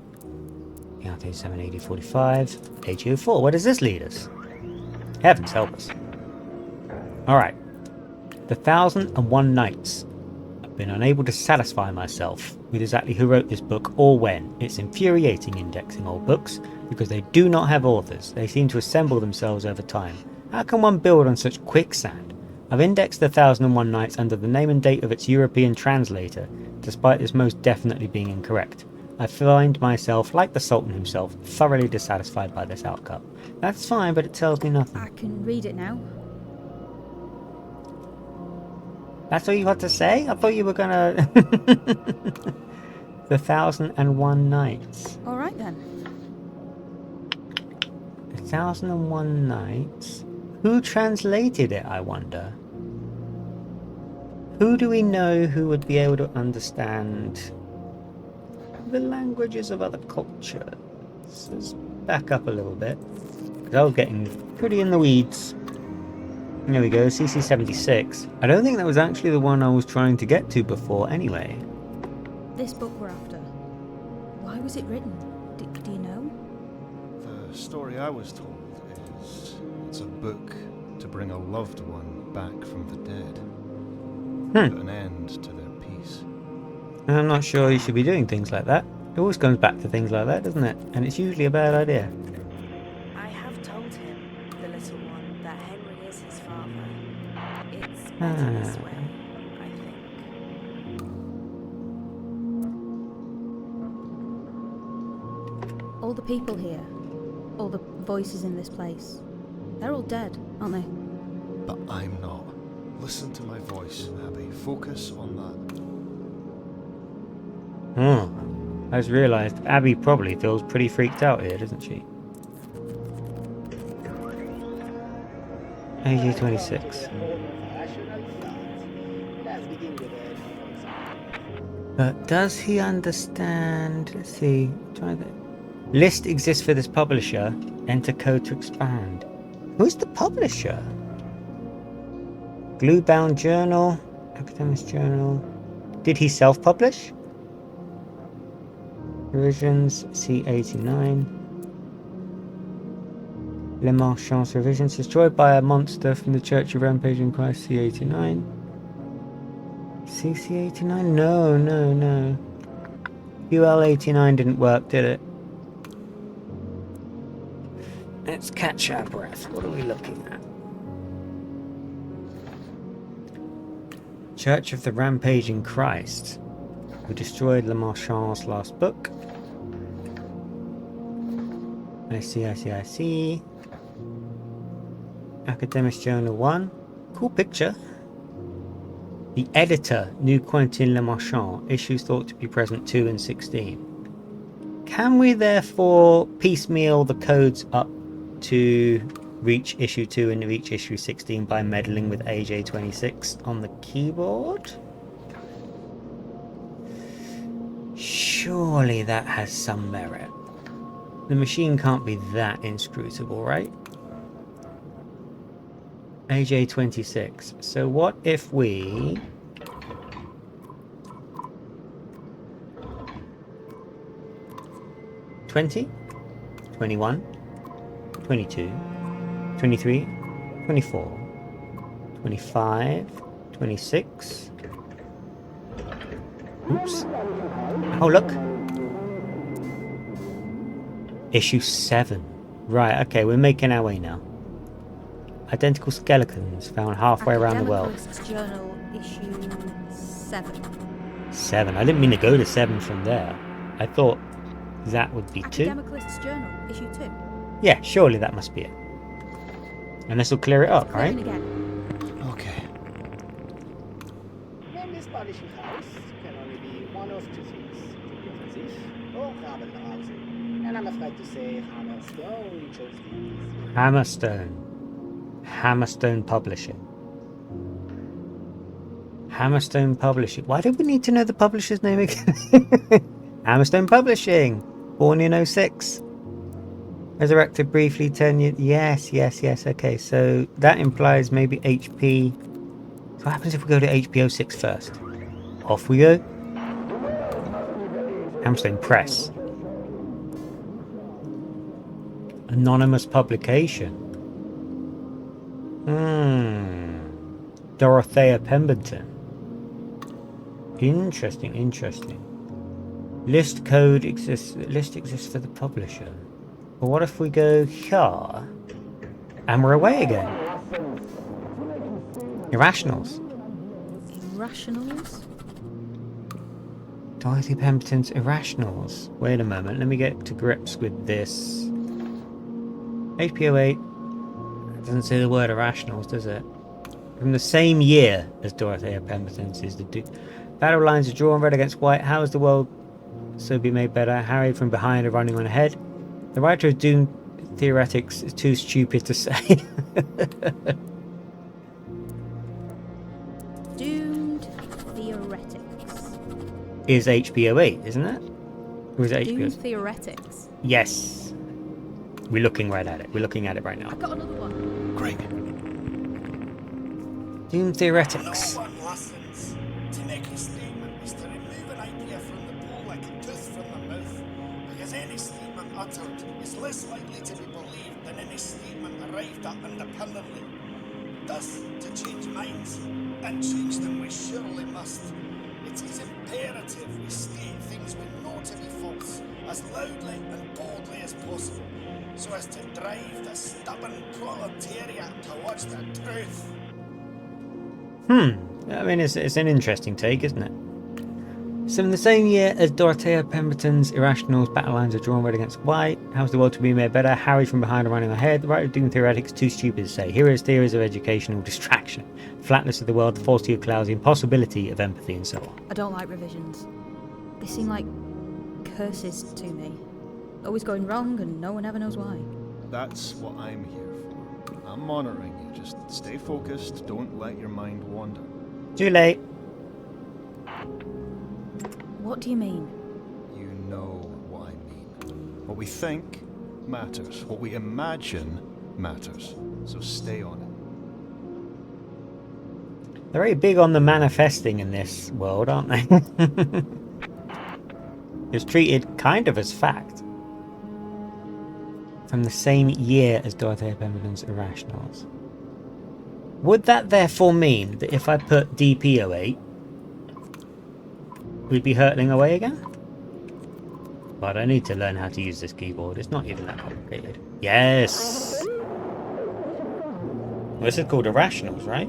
AD 7, AD 45, AG04. Where does this lead us? Heavens help us. Alright. The 1001 Nights. I've been unable to satisfy myself with exactly who wrote this book or when. It's infuriating indexing old books because they do not have authors. They seem to assemble themselves over time. How can one build on such quicksand? I've indexed the 1001 Nights under the name and date of its European translator, despite this most definitely being incorrect. I find myself, like the Sultan himself, thoroughly dissatisfied by this outcome. That's fine, but it tells me nothing. I can read it now. That's all you had to say? I thought you were gonna... The 1001 Nights. Alright then. The 1001 Nights. Who translated it, I wonder? Who do we know who would be able to understand the languages of other cultures? Let's back up a little bit, because I was getting pretty in the weeds. There we go, CC76. I don't think that was actually the one I was trying to get to before anyway. This book we're after. Why was it written? Do you know? The story I was told is it's a book to bring a loved one back from the dead. Put an end to their peace. I'm not sure you should be doing things like that. It always comes back to things like that, doesn't it? And it's usually a bad idea. I have told him, the little one, that Henry is his father. It's better this way, I think. All the people here, all the voices in this place, they're all dead, aren't they? But I'm not. Listen to my voice, Abby. Focus on that. I just realised Abby probably feels pretty freaked out here, doesn't she? AG 26. But does he understand? Let's see. Try that. List exists for this publisher. Enter code to expand. Who's the publisher? Glue-bound journal. Academics journal. Did he self-publish? Revisions C89. Le Marchand's revisions destroyed by a monster from the Church of Rampaging Christ C89. CC89? No. UL89 didn't work, did it? Let's catch our breath. What are we looking at? Church of the Rampaging Christ, who destroyed Le Marchand's last book. I see. Academics Journal 1. Cool picture. The editor, New Quentin Le Marchand, issues thought to be present 2 and 16. Can we therefore piecemeal the codes up to reach issue 2 and reach issue 16 by meddling with AJ26 on the keyboard? Surely that has some merit. The machine can't be that inscrutable, right? AJ26. So what if we... $20, $21, $22, $23, $24, $25, $26. Oops. Oh, look. Issue 7. Right, okay, we're making our way now. Identical skeletons found halfway around the world. Academicalist's Journal, issue 7. 7. I didn't mean to go to 7 from there. I thought that would be 2. Academicalist's Journal, issue 2. Yeah, surely that must be it. And this will clear it up, right? Again. Okay. In this publishing house can only be one of two things: Offensive or Rabenhausen. And I'm afraid to say Hammerstone chose these. Hammerstone Publishing. Hammerstone Publishing. Why do we need to know the publisher's name again? Hammerstone Publishing. Born in 06. Resurrected briefly 10 years. Yes. Okay, so that implies maybe HP. So what happens if we go to HP 06 first? Off we go. Hammerstone Press. Anonymous publication. Dorothea Pemberton. Interesting. List code exists. List exists for the publisher. But what if we go here and we're away again? Irrationals. Dorothy Pemberton's Irrationals. Wait a moment. Let me get to grips with this. HBO 8. It doesn't say the word Irrationals, does it? From the same year as Dorothea Pemberton's is the battle lines are drawn red against white. How is the world so be made better? Harry from behind are running on ahead. The writer of Doom Theoretics is too stupid to say. Doomed Theoretics. Is HBO 8, isn't it? Or is it HBO? Doomed Theoretics. Yes. We're looking right at it. We're looking at it right now. I've got another one. Great. Doom Theoretics. No one listens. To make a statement is to remove an idea from the pool like a tooth from the mouth. less likely to be believed than any statement arrived at independently. Thus, to change minds, and change them we surely must, it is imperative we state things we know to be false as loudly and boldly as possible, so as to drive the stubborn proletariat towards the truth. I mean, it's an interesting take, isn't it? So in the same year as Dorothea Pemberton's Irrationals, battle lines are drawn red against white. How's the world to be made better? Harry from behind running ahead. The right of doing theoretics too stupid to say. Here is theories of educational distraction. Flatness of the world, the falsity of clouds, the impossibility of empathy, and so on. I don't like revisions. They seem like curses to me. Always going wrong and no one ever knows why. That's what I'm here for. I'm monitoring you. Just stay focused. Don't let your mind wander. Too late. What do you mean? You know what I mean. What we think matters. What we imagine matters. So stay on it. They're very big on the manifesting in this world, aren't they? It's treated kind of as fact. From the same year as Dorothea Pemberton's Irrationals. Would that therefore mean that if I put DP08, we'd be hurtling away again? But I need to learn how to use this keyboard. It's not even that complicated. Yes! Well, this is called Irrationals, right?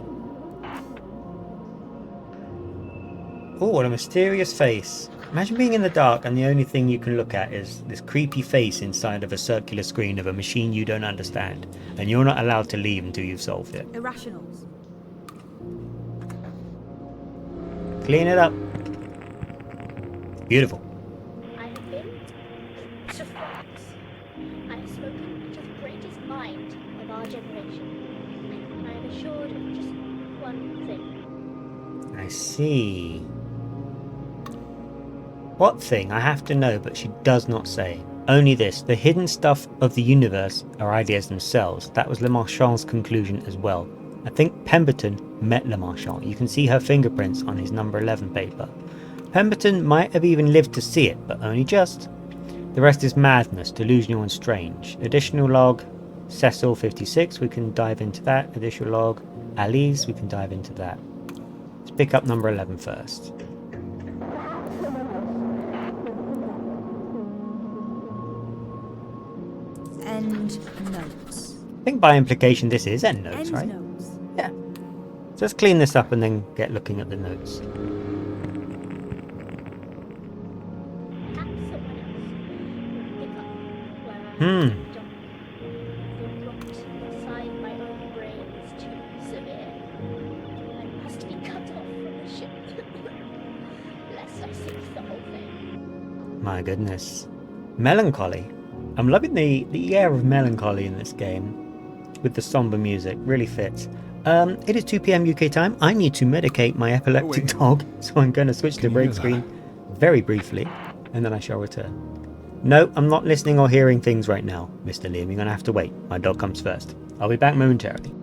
Oh, what a mysterious face. Imagine being in the dark and the only thing you can look at is this creepy face inside of a circular screen of a machine you don't understand. And you're not allowed to leave until you've solved it. Irrationals. Clean it up. Beautiful. I have been to France. I have spoken to the greatest mind of our generation. And I am assured of just one thing. I see. What thing? I have to know, but she does not say. Only this. The hidden stuff of the universe are ideas themselves. That was Le Marchand's conclusion as well. I think Pemberton met Le Marchand. You can see her fingerprints on his number 11 paper. Pemberton might have even lived to see it, but only just. The rest is madness, delusional and strange. Additional log, Cecil 56, we can dive into that. Additional log, Alice, we can dive into that. Let's pick up number 11 first. End notes. I think by implication this is end notes, right? End notes. Yeah. So let's clean this up and then get looking at the notes. Perhaps someone else will pick up where I left off. The rot inside my own brain is too severe. I must be cut off from the ship. Lest I sink the whole thing. My goodness. Melancholy. I'm loving the air of melancholy in this game with the somber music. Really fits. It is 2 PM UK time. I need to medicate my epileptic dog, so I'm going to switch to break screen very briefly, and then I shall return. No, I'm not listening or hearing things right now, Mr. Liam. You're going to have to wait. My dog comes first. I'll be back momentarily.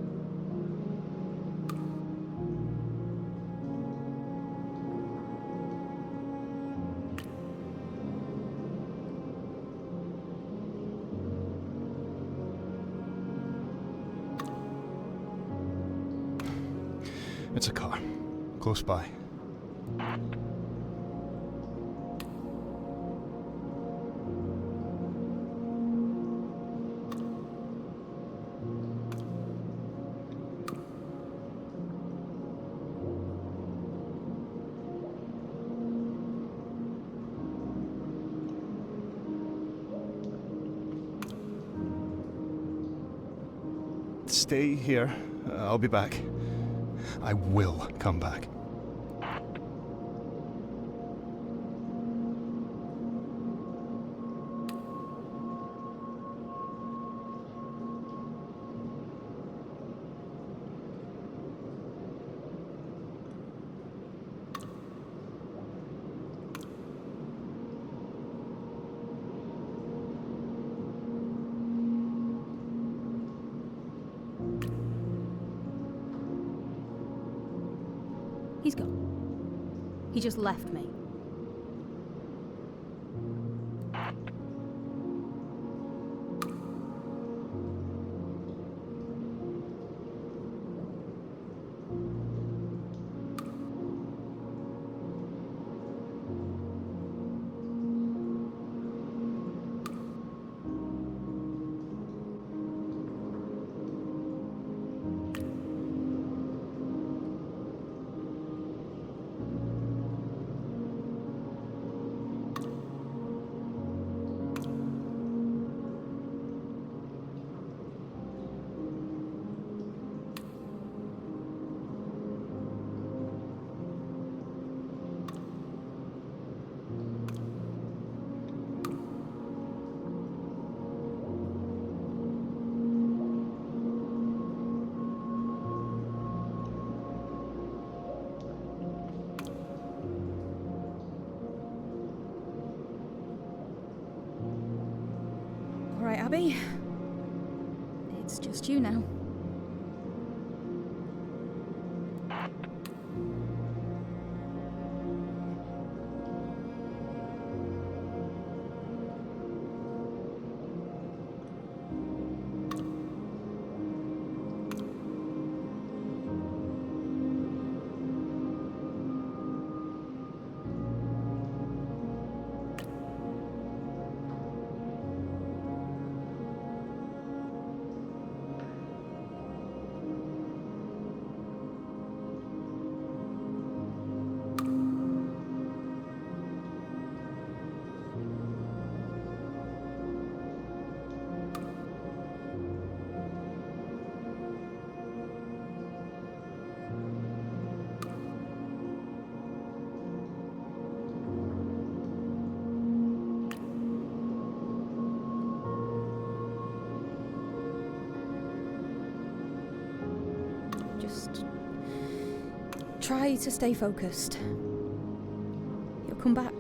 It's a car. Close by. Stay here. I'll be back. I will come back. He's gone. He just left me. Abby. It's just you now. Just try to stay focused. You'll come back.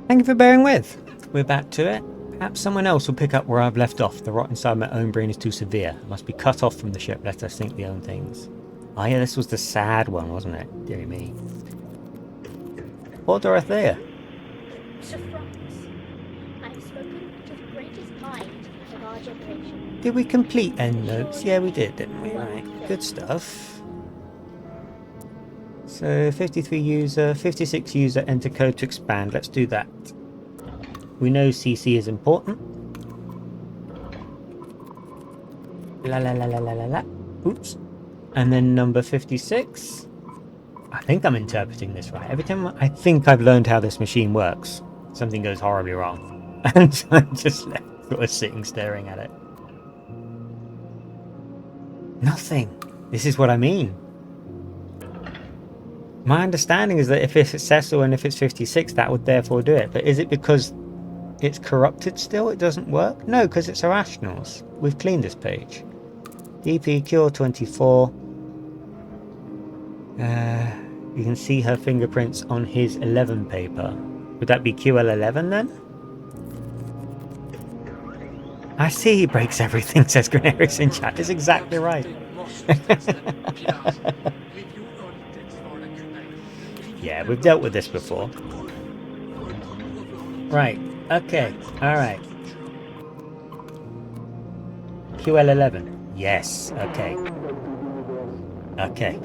Thank you for bearing with. We're back to it. Perhaps someone else will pick up where I've left off. The rot inside my own brain is too severe. I must be cut off from the ship, let us think the own things. Oh yeah, this was the sad one, wasn't it? Dear me. Poor Dorothea. Sir Franz, I have spoken to the greatest mind of our generation. Did we complete end notes? Yeah, we did, didn't we? Right, good stuff. So 53 user, 56 user, enter code to expand. Let's do that. We know CC is important. La la la la la la la. Oops. And then number 56. I think I'm interpreting this right. Every time I think I've learned how this machine works, something goes horribly wrong. And I'm just left sort of sitting staring at it. Nothing. This is what I mean. My understanding is that if it's Cecil and if it's 56, that would therefore do it. But is it because it's corrupted still? It doesn't work? No, because it's irrationals. We've cleaned this page. DP Cure 24. You can see her fingerprints on his 11 paper. Would that be QL11 then? I see he breaks everything, says Grenarius in chat. It's exactly right. Yeah, we've dealt with this before. Right. Okay. Alright. QL11. Yes. Okay. Okay.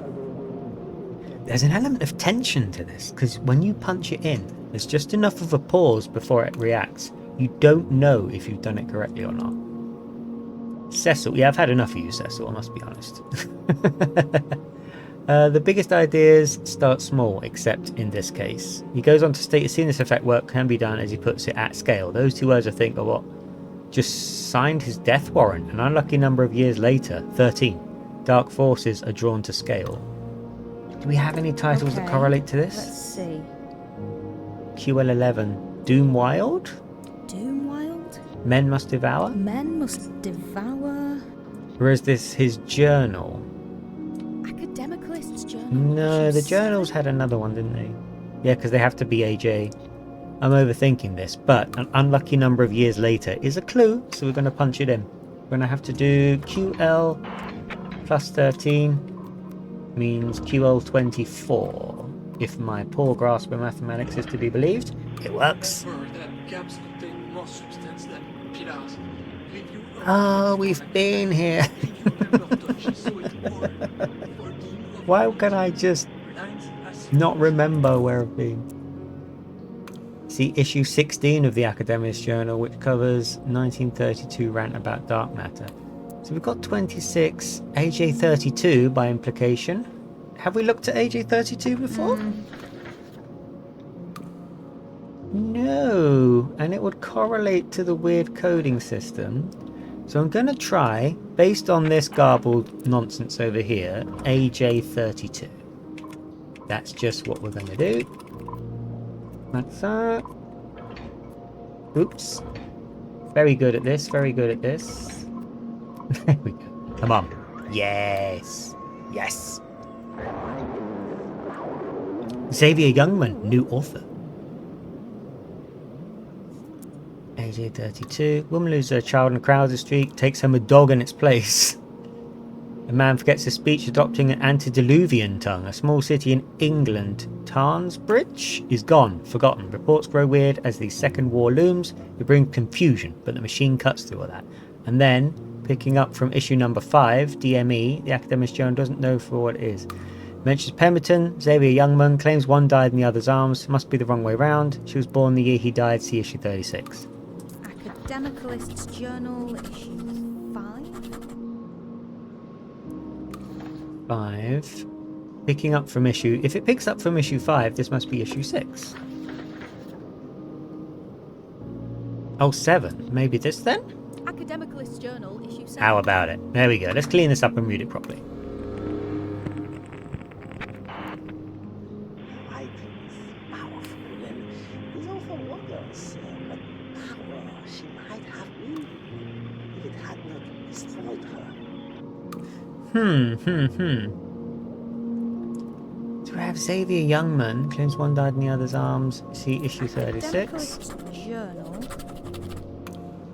There's an element of tension to this, because when you punch it in, there's just enough of a pause before it reacts. You don't know if you've done it correctly or not. Cecil. Yeah, I've had enough of you, Cecil, I must be honest. The biggest ideas start small, except in this case. He goes on to state, seeing this effect work can be done, as he puts it, at scale. Those two words, I think, are what just signed his death warrant. An unlucky number of years later, 13. Dark forces are drawn to scale. Do we have any titles that correlate to this? Let's see. QL11. Doom Wild? Doom Wild? Men Must Devour? Men Must Devour? Or is this his journal? Academicalist's journal? No, the journals had another one, didn't they? Yeah, because they have to be AJ. I'm overthinking this, but an unlucky number of years later is a clue, so we're going to punch it in. We're going to have to do QL plus 13 means QL24. If my poor grasp of mathematics is to be believed, it works. Oh, we've been here. Why can I just not remember where I've been? See issue 16 of the Academic's Journal, which covers 1932 rant about dark matter. So we've got 26, AJ32 by implication. Have we looked at AJ32 before? No, and it would correlate to the weird coding system. So I'm going to try, based on this garbled nonsense over here, AJ32. That's just what we're going to do. That's that. Oops. Very good at this, very good at this. There we go. Come on. Yes. Yes. Xavier Youngman, new author. AJ 32. Woman loses her child in Crowder Street, takes home a dog in its place. A man forgets his speech, adopting an antediluvian tongue. A small city in England, Tarnsbridge, is gone, forgotten. Reports grow weird as the second war looms. It brings confusion, but the machine cuts through all that. And then, picking up from issue number 5, DME, the Academic's Journal doesn't know for what it is. Mentions Pemberton, Xavier Youngman, claims one died in the other's arms. Must be the wrong way round. She was born the year he died, see issue 36. Academicalist's Journal, issue 5. 5. Picking up from issue... If it picks up from issue 5, this must be issue 6. Oh, 7. Maybe this then? Academicalist's Journal, issue 7. How about it? There we go. Let's clean this up and read it properly. Writing is powerful, and this author wonders what power she might have been if it had not destroyed her. Do we have Xavier Youngman, claims one died in the other's arms, see issue 36. Academicalist's Journal,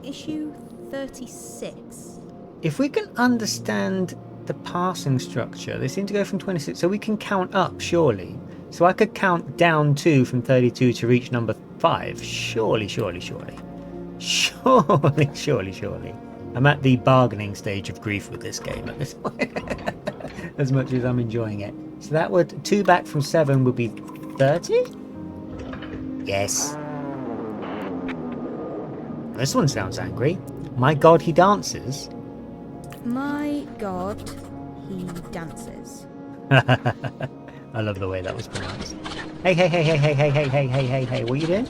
issue 36. If we can understand the passing structure, they seem to go from 26, so we can count up, surely. So I could count down 2 from 32 to reach number 5. Surely. I'm at the bargaining stage of grief with this game at this point. As much as I'm enjoying it. So that would... 2 back from 7 would be 30? Yes. This one sounds angry. My God, he dances. My God, he dances. I love the way that was pronounced. Hey, what are you doing?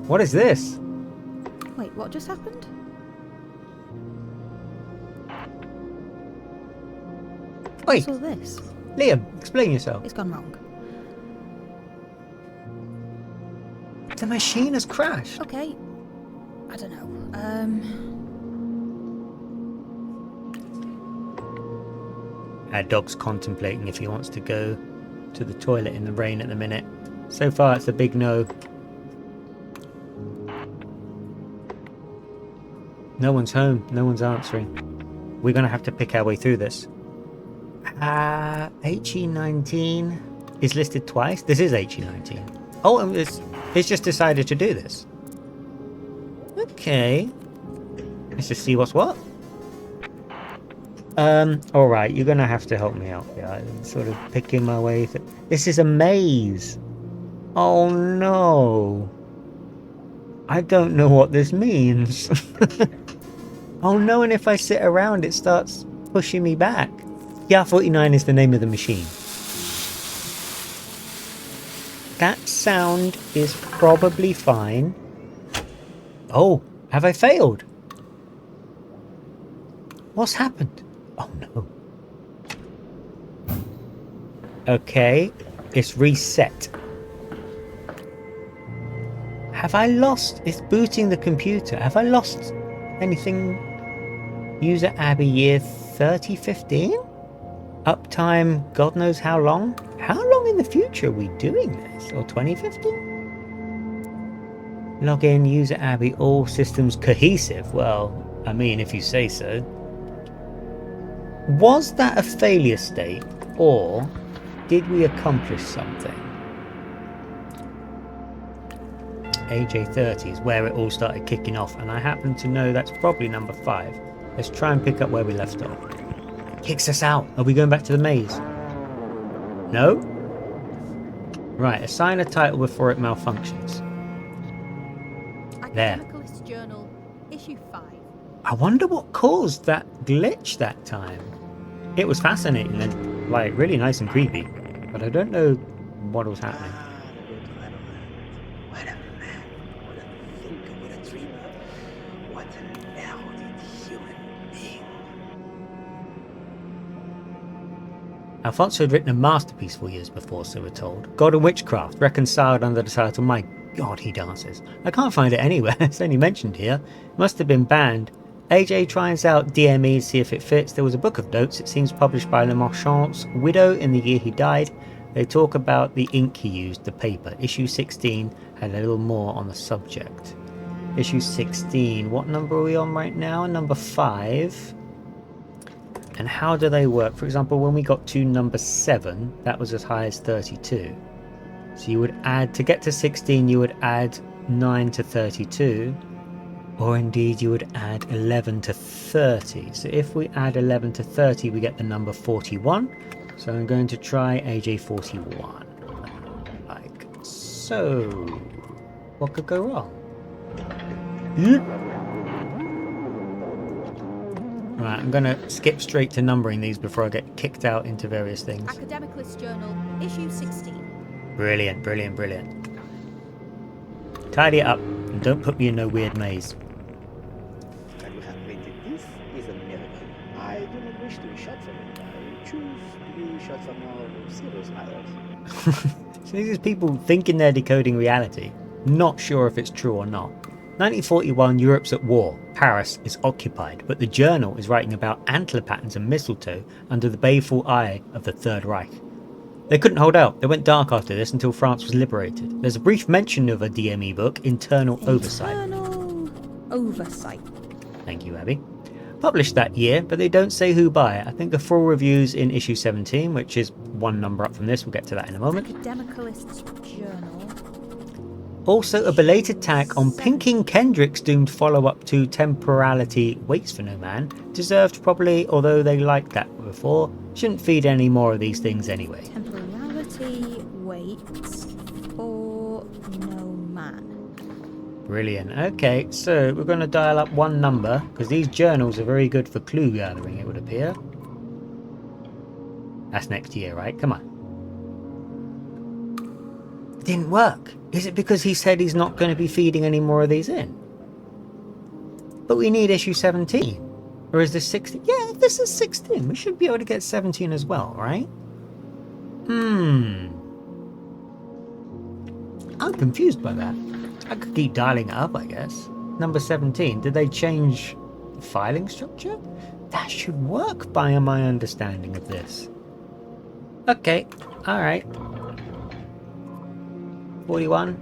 What is this? Wait, what just happened? Wait, What's all this? Liam, explain yourself. It's gone wrong. The machine has crashed. Okay. I don't know. Our dog's contemplating if he wants to go to the toilet in the rain at the minute. So far, it's a big no. No one's home. No one's answering. We're going to have to pick our way through this. HE19 is listed twice. This is HE19. Oh, and it's just decided to do this. Okay. Let's just see what's what. Alright, you're gonna have to help me out here. I'm sort of picking my way through. This is a maze. Oh no. I don't know what this means. Oh no, and if I sit around it starts pushing me back. TR-49 is the name of the machine. That sound is probably fine. Oh, have I failed? What's happened? Oh no. Okay, it's reset. Have I lost? It's booting the computer. Have I lost anything? User Abby year 3015? Uptime, God knows how long? How long in the future are we doing this? Or 2015? Login, user Abby, all systems cohesive. Well, I mean, if you say so. Was that a failure state, or did we accomplish something? AJ30 is where it all started kicking off, and I happen to know that's probably number 5. Let's try and pick up where we left off. Kicks us out. Are we going back to the maze? No? Right, assign a title before it malfunctions. There. Academicalist's Journal, issue 5. I wonder what caused that glitch that time. It was fascinating and like really nice and creepy, but I don't know what was happening. What a man, what a thinker, what a dreamer, what an erudite human being. Alfonso had written a masterpiece 4 years before, so we're told. God and Witchcraft, reconciled under the title My God, He Dances. I can't find it anywhere, it's only mentioned here. It must have been banned AJ tries out DME to see if it fits. There was a book of notes, it seems published by Le Marchand's widow in the year he died. They talk about the ink he used, the paper. Issue 16 had a little more on the subject. Issue 16, what number are we on right now? Number 5. And how do they work? For example, when we got to number 7, that was as high as 32. So you would add, to get to 16, you would add 9 to 32. Or indeed, you would add 11 to 30. So if we add 11 to 30, we get the number 41. So I'm going to try AJ 41. Like so. What could go wrong? Yep. Right, I'm going to skip straight to numbering these before I get kicked out into various things. Academic List Journal, issue 16. Brilliant, brilliant, brilliant. Tidy it up and don't put me in no weird maze. That you have printed this is a miracle. I do not wish to be shot for it. I choose to be shot for more serious matters. So these are people thinking they're decoding reality, not sure if it's true or not. 1941, Europe's at war. Paris is occupied, but the journal is writing about antler patterns and mistletoe under the baleful eye of the Third Reich. They couldn't hold out. They went dark after this until France was liberated. There's a brief mention of a DME book, Internal Oversight. Internal Oversight. Thank you, Abby. Published that year, but they don't say who by it. I think the full review's in issue 17, which is one number up from this. We'll get to that in a moment. Academicalist's Journal. Also, a belated tack on Pinking Kendrick's doomed follow-up to Temporality Waits for No Man. Deserved probably, although they liked that before. Shouldn't feed any more of these things anyway. Temporality Waits for No Man. Brilliant. Okay, so we're going to dial up one number, because these journals are very good for clue gathering, it would appear. That's next year, right? Come on. It didn't work. Is it because he said he's not going to be feeding any more of these in? But we need issue 17. Or is this 16? Yeah, if this is 16, we should be able to get 17 as well, right? I'm confused by that. I could keep dialing it up, I guess. Number 17, did they change the filing structure? That should work by my understanding of this. Okay, alright. 41,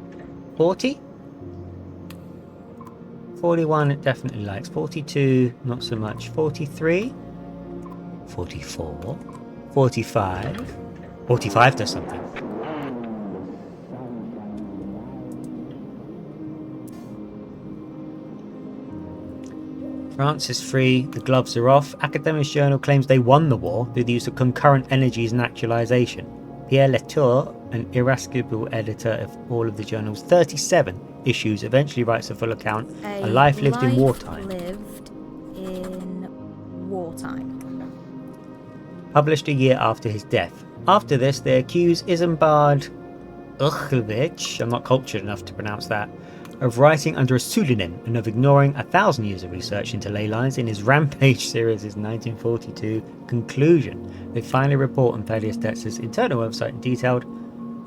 40? 41 it definitely likes. 42, not so much. 43, 44, 45. 45 does something. France is free, the gloves are off. Academic Journal claims they won the war through the use of concurrent energies and actualization. Pierre Latour, an irascible editor of all of the journal's 37 issues, eventually writes a full account, A Life Lived in Wartime. Lived in wartime. Published a year after his death. After this, they accuse Isambard Uchlevich, I'm not cultured enough to pronounce that, of writing under a pseudonym and of ignoring 1,000 years of research into ley lines in his Rampage series' 1942 conclusion. They finally report on Thaddeus Detzer's internal website in detailed.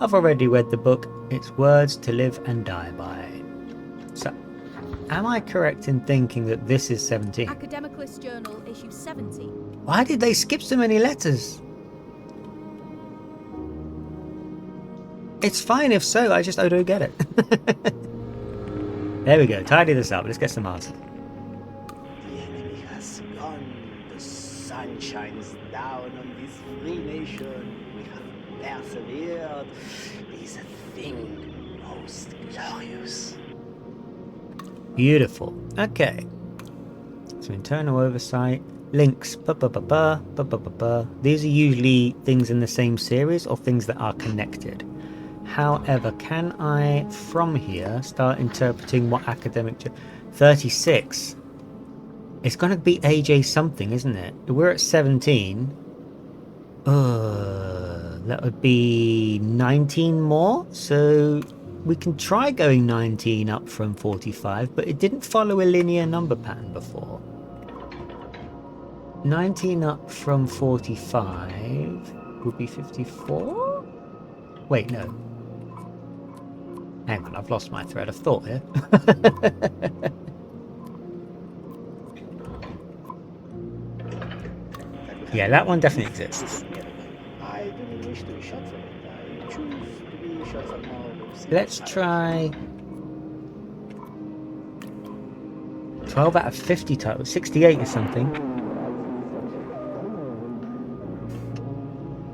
I've already read the book. It's words to live and die by. So, am I correct in thinking that this is 17? Academic List Journal, issue 17. Why did they skip so many letters? It's fine if so, I don't get it. There we go, tidy this up, let's get some answers. The enemy has gone. The sun shines down on this free nation. We have persevered. It is a thing most glorious. Beautiful. Okay. So internal oversight, links, These are usually things in the same series or things that are connected. However, can I, from here, start interpreting what academic... 36. It's going to be AJ something, isn't it? We're at 17. That would be 19 more. So we can try going 19 up from 45, but it didn't follow a linear number pattern before. 19 up from 45 would be 54? Wait, no. Hang on, I've lost my thread of thought here. Yeah, that one definitely exists. I do not wish to be shot for it. I choose to be shot for more. Let's try 12 out of 50 titles. 68 is something.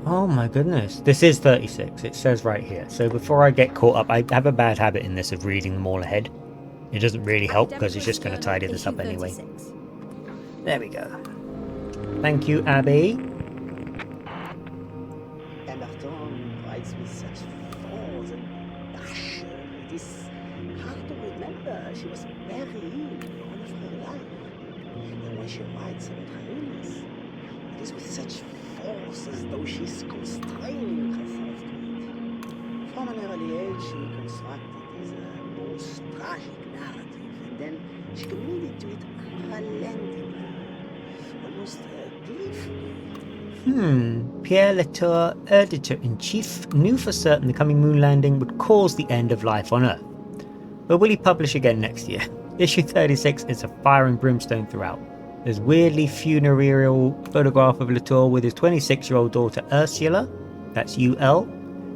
Oh my goodness. This is 36. It says right here. So before I get caught up, I have a bad habit in this of reading them all ahead. It doesn't really help because it's just going to tidy this up anyway. There we go. Thank you, Abby. Emerton writes with such force and passion. It is hard to remember. She was very ill all of her life. And when she writes about her illness, it is with such force as though she's constraining herself to it. From an early age, she constructed this most tragic narrative, and then she committed to it unrelentingly, almost gleefully. Pierre Latour, editor-in-chief, knew for certain the coming moon landing would cause the end of life on Earth. But will he publish again next year? Issue 36 is a fire and brimstone throughout. There's weirdly funereal photograph of Latour with his 26-year-old daughter Ursula, that's UL,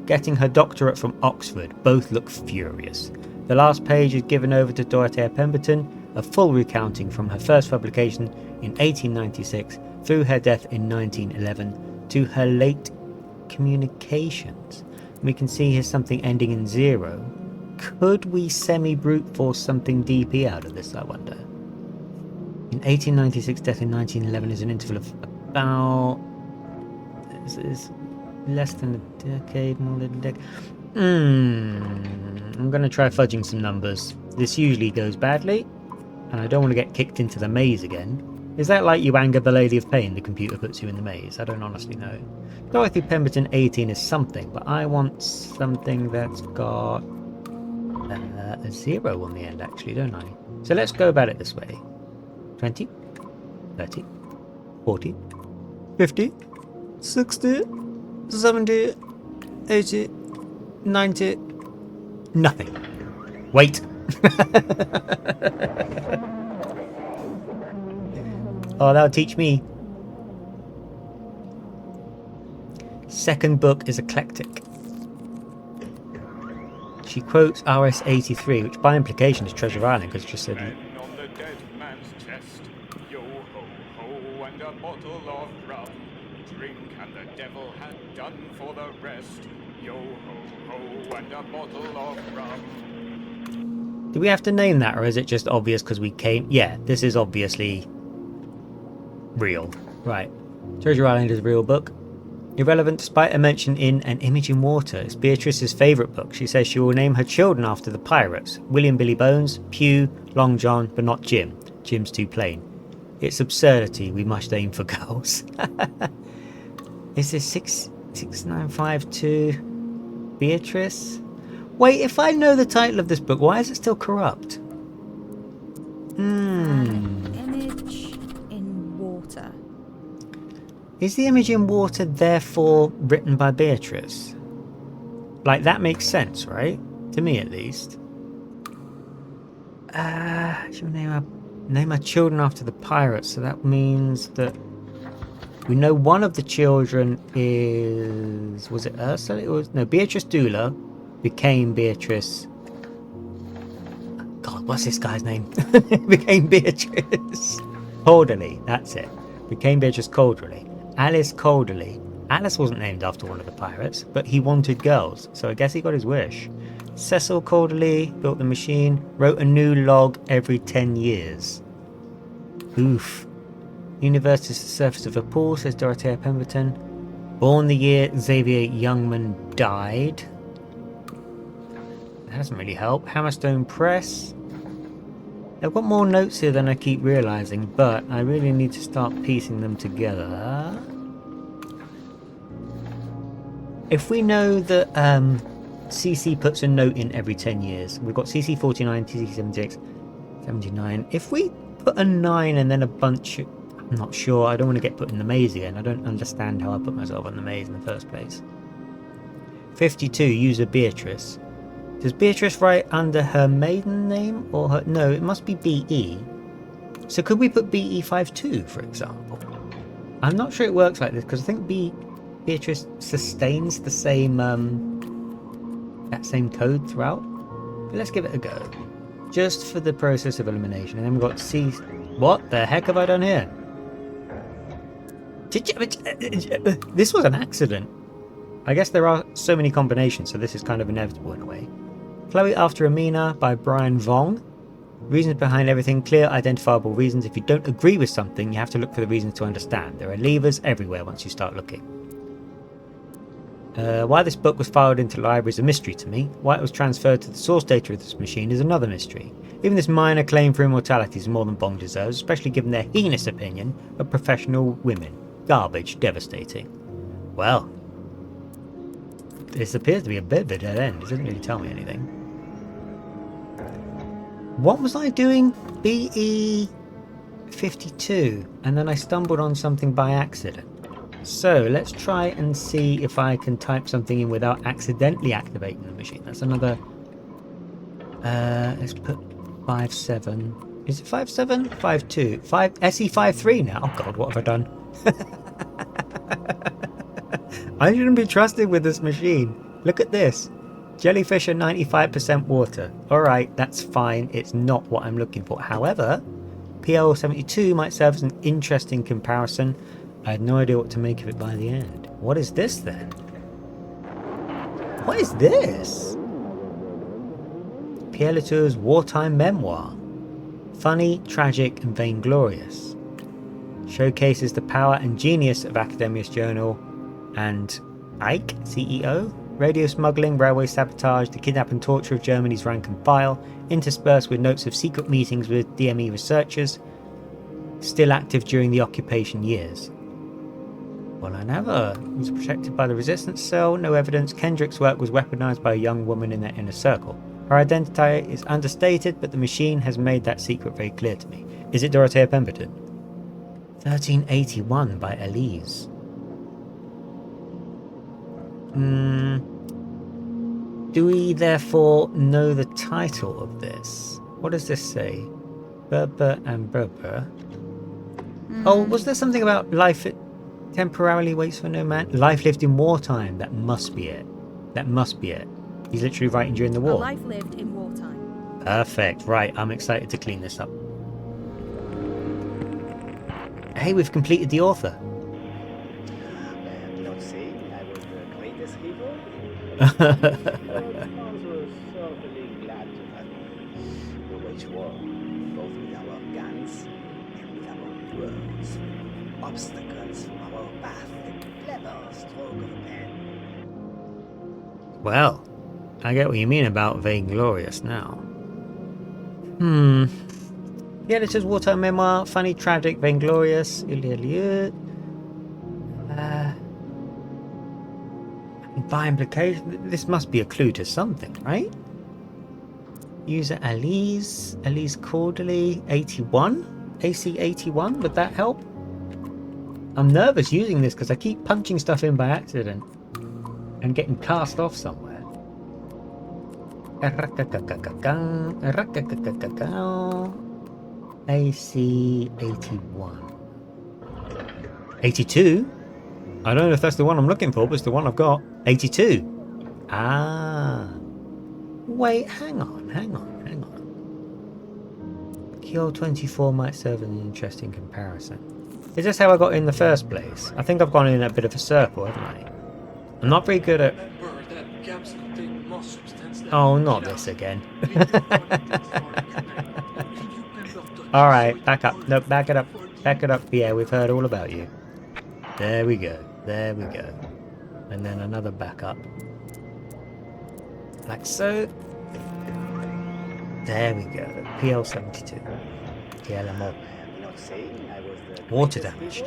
getting her doctorate from Oxford. Both look furious. The last page is given over to Dorothea Pemberton, a full recounting from her first publication in 1896 through her death in 1911 to her late communications. We can see here's something ending in 0. Could we semi-brute force something DP out of this, I wonder? In 1896, death in 1911 is an interval of about... This is less than a decade, more than a decade. I'm going to try fudging some numbers. This usually goes badly, and I don't want to get kicked into the maze again. Is that like you anger the Lady of Pain, the computer puts you in the maze? I don't honestly know. Dorothy Pemberton 18 is something, but I want something that's got a 0 on the end actually, don't I? So let's go about it this way. 20, 30, 40, 50, 60, 70, 80, 90, nothing. Wait. Oh, that'll teach me. Second book is eclectic. She quotes RS-83, which by implication is Treasure Island, because it just said... On the dead man's chest, yo ho ho, and a bottle of rum. Drink and the devil had done for the rest. Yo ho ho, and a bottle of rum. Do we have to name that, or is it just obvious because we came... Yeah, this is obviously real. Right. Treasure Island is a real book. Irrelevant despite a mention in An Image in Water. It's Beatrice's favourite book. She says she will name her children after the pirates. William Billy Bones, Pew, Long John, but not Jim. Jim's too plain. It's absurdity. We must aim for girls. Is this 6952 Beatrice? Wait, if I know the title of this book, why is it still corrupt? Image in Water. Is the Image in Water therefore written by Beatrice? Like, that makes sense, right? To me, at least. She'll name her children after the pirates, so that means that we know one of the children is... Was it Ursula? It was... No, Beatrice Dula became Beatrice... God, what's this guy's name? Became Beatrice Calderley, that's it. Became Beatrice Calderley. Alice Calderley. Alice wasn't named after one of the pirates, but he wanted girls, so I guess he got his wish. Cecil Calderley built the machine, wrote a new log every 10 years. Oof. Universe is the surface of a pool, says Dorothea Pemberton. Born the year Xavier Youngman died. That doesn't really help. Hammerstone Press. I've got more notes here than I keep realising, but I really need to start piecing them together. If we know that CC puts a note in every 10 years, we've got CC49, CC76, 79. If we put a 9 and then a bunch... I'm not sure. I don't want to get put in the maze again. I don't understand how I put myself in the maze in the first place. 52, user Beatrice. Does Beatrice write under her maiden name or her... No, it must be BE. So could we put BE52, for example? I'm not sure it works like this because I think Beatrice sustains the same that same code throughout. But let's give it a go, just for the process of elimination. And then we've got C. What the heck have I done here? This was an accident. I guess there are so many combinations, so this is kind of inevitable in a way. Chloe After Amina by Brian Vong. Reasons behind everything, clear, identifiable reasons. If you don't agree with something, you have to look for the reasons to understand. There are levers everywhere once you start looking. Why this book was filed into the library is a mystery to me. Why it was transferred to the source data of this machine is another mystery. Even this minor claim for immortality is more than Bong deserves, especially given their heinous opinion of professional women. Garbage, devastating. Well, this appears to be a bit of a dead end. It doesn't really tell me anything. What was I doing? BE52, and then I stumbled on something by accident. So let's try and see if I can type something in without accidentally activating the machine. That's another. Let's put 57. Is it 57? 52. 5 SE53 now. Oh God, what have I done? I shouldn't be trusted with this machine. Look at this. Jellyfish are 95% water. Alright, that's fine. It's not what I'm looking for. However, PL72 might serve as an interesting comparison. I had no idea what to make of it by the end. What is this then? What is this? Pierre Latour's wartime memoir. Funny, tragic and vainglorious. Showcases the power and genius of Academia's journal and Ike, CEO, radio smuggling, railway sabotage, the kidnap and torture of Germany's rank and file, interspersed with notes of secret meetings with DME researchers, still active during the occupation years. Well, I never was protected by the resistance cell, no evidence. Kendrick's work was weaponized by a young woman in their inner circle. Her identity is understated, but the machine has made that secret very clear to me. Is it Dorothea Pemberton? 1381 by Elise. Do we therefore know the title of this? What does this say? Berber and Berber. Oh, was there something about life it temporarily waits for no man? Life lived in wartime. That must be it. That must be it. He's literally writing during the war. A life lived in wartime. Perfect. Right, I'm excited to clean this up. Hey, we've completed the author. I'm not saying I was the greatest hero. But I was certainly glad to have me. We wage war, both with our guns and with our words. Obstacles from our path, the clever stroke of a pen. Well, I get what you mean about vainglorious now. The editor's wartime memoir, funny, tragic, vainglorious. By implication, this must be a clue to something, right? User Elise Cordeley 81, AC 81. Would that help? I'm nervous using this because I keep punching stuff in by accident and getting cast off somewhere. AC 81. 82? I don't know if that's the one I'm looking for, but it's the one I've got. 82. Ah. Wait, hang on. Cure 24 might serve as an interesting comparison. Is this how I got in the first place? I think I've gone in a bit of a circle, haven't I? I'm not very good at... Oh, not this again. Alright, back up. No, back it up. Back it up. Yeah, we've heard all about you. There we go. There we go. And then another backup. Like so. There we go. PL72. TLMO. Water damage.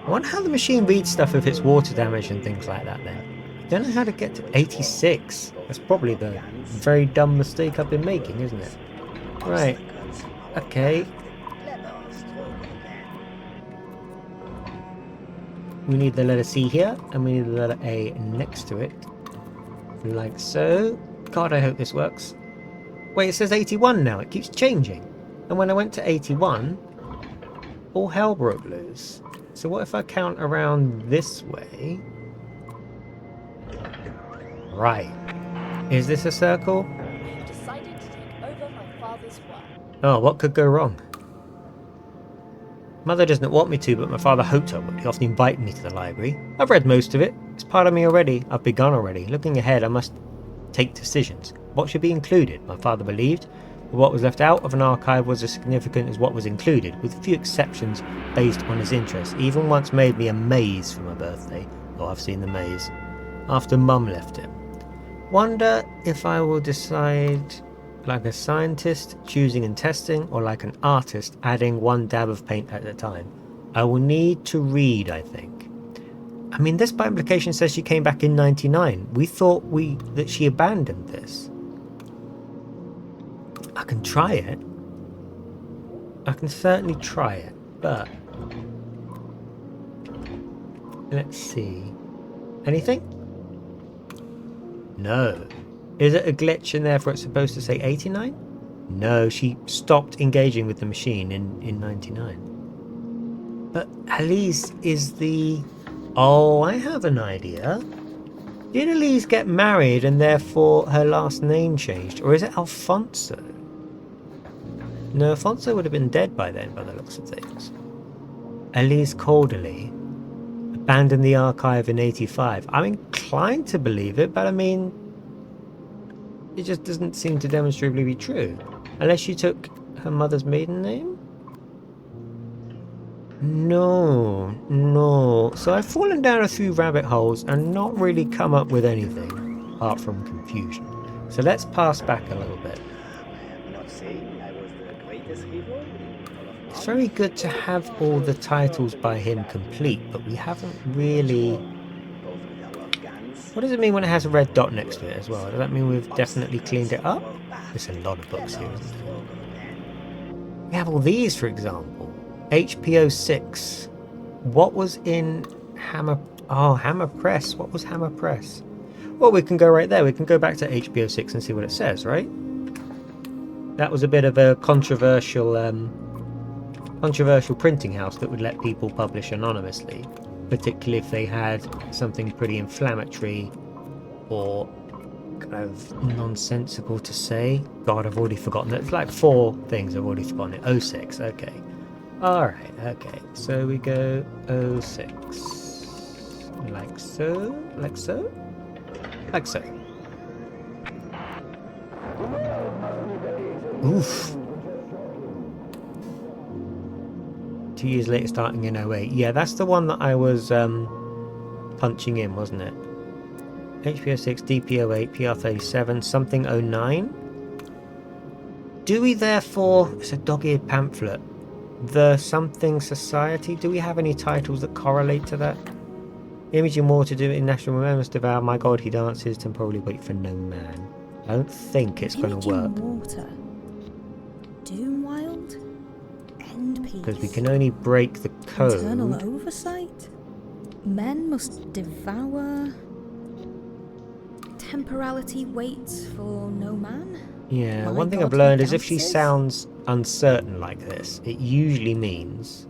I wonder how the machine reads stuff if it's water damage and things like that then. I don't know how to get to 86. That's probably the very dumb mistake I've been making, isn't it? Right. Okay. We need the letter C here, and we need the letter A next to it. Like so. God, I hope this works. Wait, it says 81 now. It keeps changing. And when I went to 81, all hell broke loose. So what if I count around this way? Right. Is this a circle? I have decided to take over my father's work. Oh, what could go wrong? Mother doesn't want me to, but my father hoped I would. He often invited me to the library. I've read most of it. It's part of me already. I've begun already. Looking ahead, I must take decisions. What should be included? My father believed what was left out of an archive was as significant as what was included, with a few exceptions based on his interests. He even once made me a maze for my birthday. Oh, I've seen the maze. After Mum left it. Wonder if I will decide like a scientist choosing and testing, or like an artist adding one dab of paint at a time. I will need to read, I think. I mean, this by implication says she came back in 99. We thought that she abandoned this. I can try it. I can certainly try it, but let's see. Anything? No. Is it a glitch and therefore it's supposed to say 89? No, she stopped engaging with the machine in 99. But Elise is the... Oh, I have an idea. Did Elise get married and therefore her last name changed? Or is it Alfonso? No, Alfonso would have been dead by then by the looks of things. Elise Corderly abandoned the archive in 85. I'm inclined to believe it, but I mean, it just doesn't seem to demonstrably be true. Unless she took her mother's maiden name? No. So I've fallen down a few rabbit holes and not really come up with anything, apart from confusion. So let's pass back a little bit. I'm not saying I was the greatest hero in all of It's very good to have all the titles by him complete, but we haven't really... What does it mean when it has a red dot next to it as well? Does that mean we've definitely cleaned it up? There's a lot of books here, isn't there? We have all these, for example. HPO 6. What was in Hammer... Oh, Hammer Press. What was Hammer Press? Well, we can go right there. We can go back to HPO 6 and see what it says, right? That was a bit of a controversial printing house that would let people publish anonymously, particularly if they had something pretty inflammatory or kind of nonsensical to say. God, I've already forgotten it. It's like 4 things I've already forgotten it. 06, okay. Alright, okay. So we go 06. Like so? Like so? Like so. Oof. 2 years later, starting in 08. Yeah, that's the one that I was punching in, wasn't it? HPO 6, DPO 8, PR 37, something 09. Do we therefore... It's a dog-eared pamphlet. The Something Society. Do we have any titles that correlate to that? Imaging more to do in National Remembrance Devour. My God, he dances. Temporarily wait for no man. I don't think it's going to work. Water. Doom Wild. End Peace. Because we can only break the code. Internal oversight. Men must devour. Temporality waits for no man. Yeah, My one thing God, I've learned he is if she dances. sounds uncertain like this, it usually means...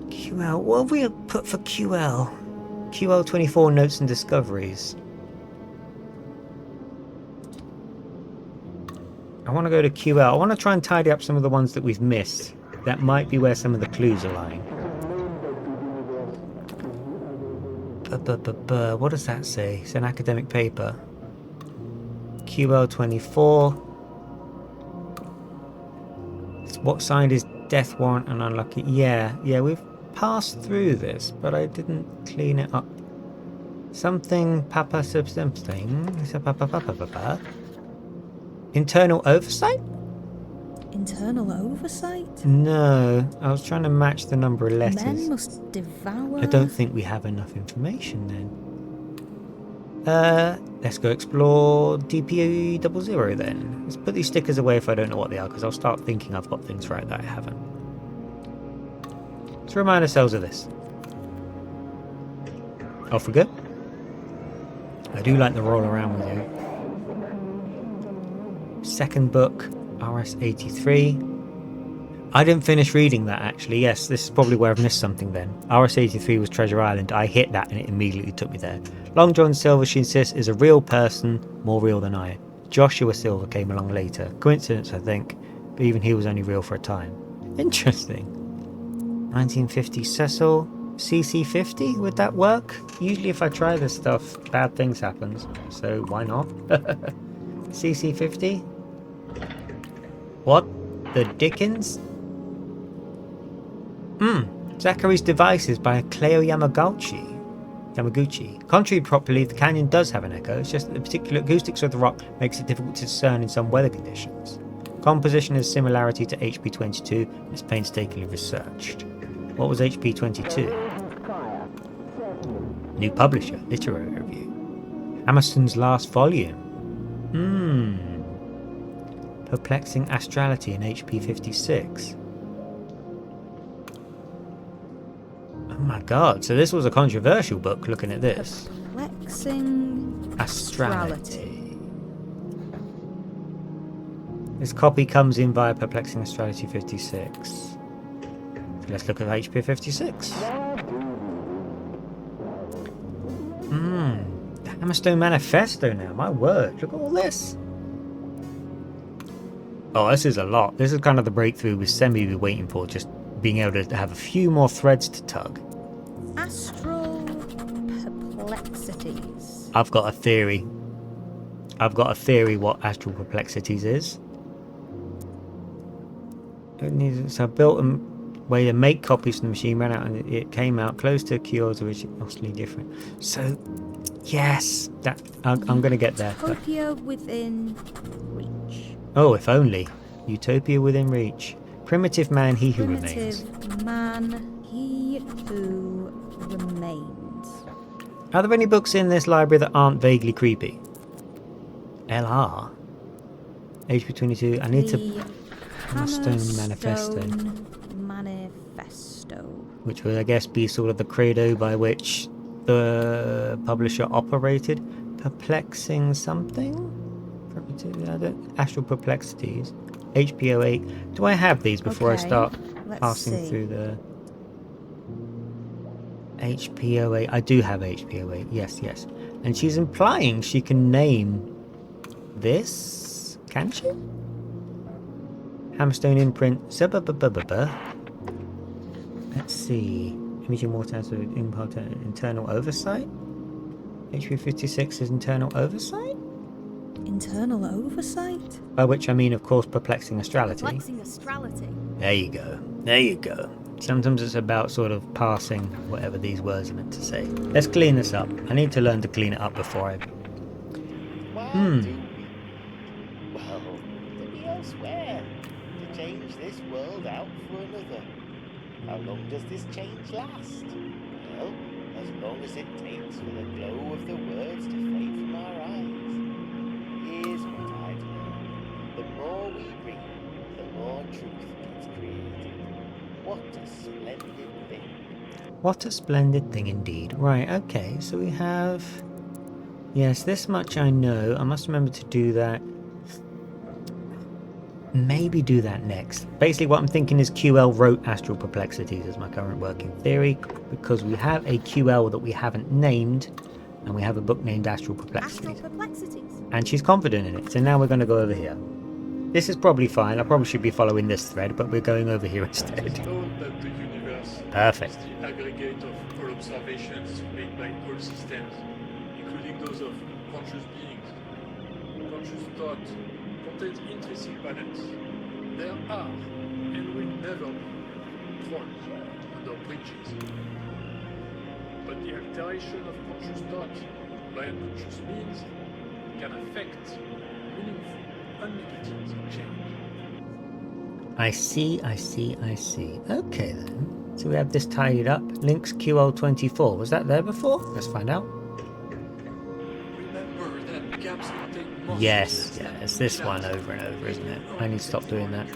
QL, what have we put for QL? QL 24 Notes and Discoveries. I want to go to QL. I want to try and tidy up some of the ones that we've missed. That might be where some of the clues are lying. What does that say? It's an academic paper. QL 24. What signed is death warrant and unlucky? Yeah, we've passed through this, but I didn't clean it up. Something papa something. Internal oversight? Internal oversight. No, I was trying to match the number of letters. Men must devour. I don't think we have enough information then. Let's go explore DPO 00 then. Let's put these stickers away if I don't know what they are, because I'll start thinking I've got things right that I haven't. Let's remind ourselves of this. Off we go. I do like the roll around with you. Second book, RS-83. I didn't finish reading that actually. Yes, this is probably where I've missed something then. RS-83 was Treasure Island. I hit that and it immediately took me there. Long John Silver, she insists, is a real person, more real than I. Joshua Silver came along later. Coincidence, I think, but even he was only real for a time. Interesting. 1950 Cecil. CC50, would that work? Usually if I try this stuff, bad things happen, so why not? CC50? What the dickens? Zachary's Devices by Cleo Yamaguchi. Contrary properly, the canyon does have an echo, it's just that the particular acoustics of the rock makes it difficult to discern in some weather conditions. Composition has similarity to HP22 and is painstakingly researched. What was HP22? New publisher, literary review. Hammerston's last volume. Perplexing Astrality in HP56. Oh my god, so this was a controversial book looking at this. Perplexing Astrality. This copy comes in via Perplexing Astrality 56. So let's look at HP 56. The Hammerstone Manifesto now, my word, look at all this. Oh, this is a lot. This is kind of the breakthrough with Semi we're waiting for, just being able to have a few more threads to tug. Astral Perplexities. I've got a theory. What Astral Perplexities is. So I built a way to make copies from the machine, ran out, and it came out close to Kyo's originally different. So, yes, that I'm going to get there. Utopia within reach. Oh, if only. Utopia within reach. Primitive man, he who remains. Primitive man, he who remains. Are there any books in this library that aren't vaguely creepy? LR. HP 22. I need to. Hammerstone Manifesto. Which would, I guess, be sort of the credo by which the publisher operated. Perplexing something? Astral Perplexities. HP08. Do I have these before I start passing through the HP08? I do have HP08. Yes. And she's implying she can name this. Can she? Hammerstone imprint. Let's see. Imaging water as internal oversight. HP 56 is internal oversight. Internal oversight? By which I mean, of course, Perplexing Astrality. Perplexing Astrality. There you go. Sometimes it's about sort of passing whatever these words are meant to say. Let's clean this up. I need to learn to clean it up before I... Well, do we elsewhere to change this world out for another? How long does this change last? Well, as long as it takes for the glow of the words to fade from our eyes. Here's what I've learned. The more we read, the more truth gets created. What a splendid thing. What a splendid thing indeed. Right, okay, so we have... Yes, this much I know. I must remember to do that. Maybe do that next. Basically what I'm thinking is QL wrote Astral Perplexities as my current working theory, because we have a QL that we haven't named, and we have a book named Astral Perplexities. And she's confident in it, so now we're going to go over here. This is probably fine. I probably should be following this thread, but we're going over here instead. It is known that the universe Perfect. is the aggregate of all observations made by all systems, including those of conscious beings. Conscious thought contains intrinsic balance. There are, and will never be, trolls under bridges. But the alteration of conscious thought by unconscious means can affect meaningful, unmitigated change. I see. Okay then. So we have this tidied up. Links QL24. Was that there before? Let's find out. Remember that gaps contain most Yes, it's this one over and over, isn't it? I need to stop doing that.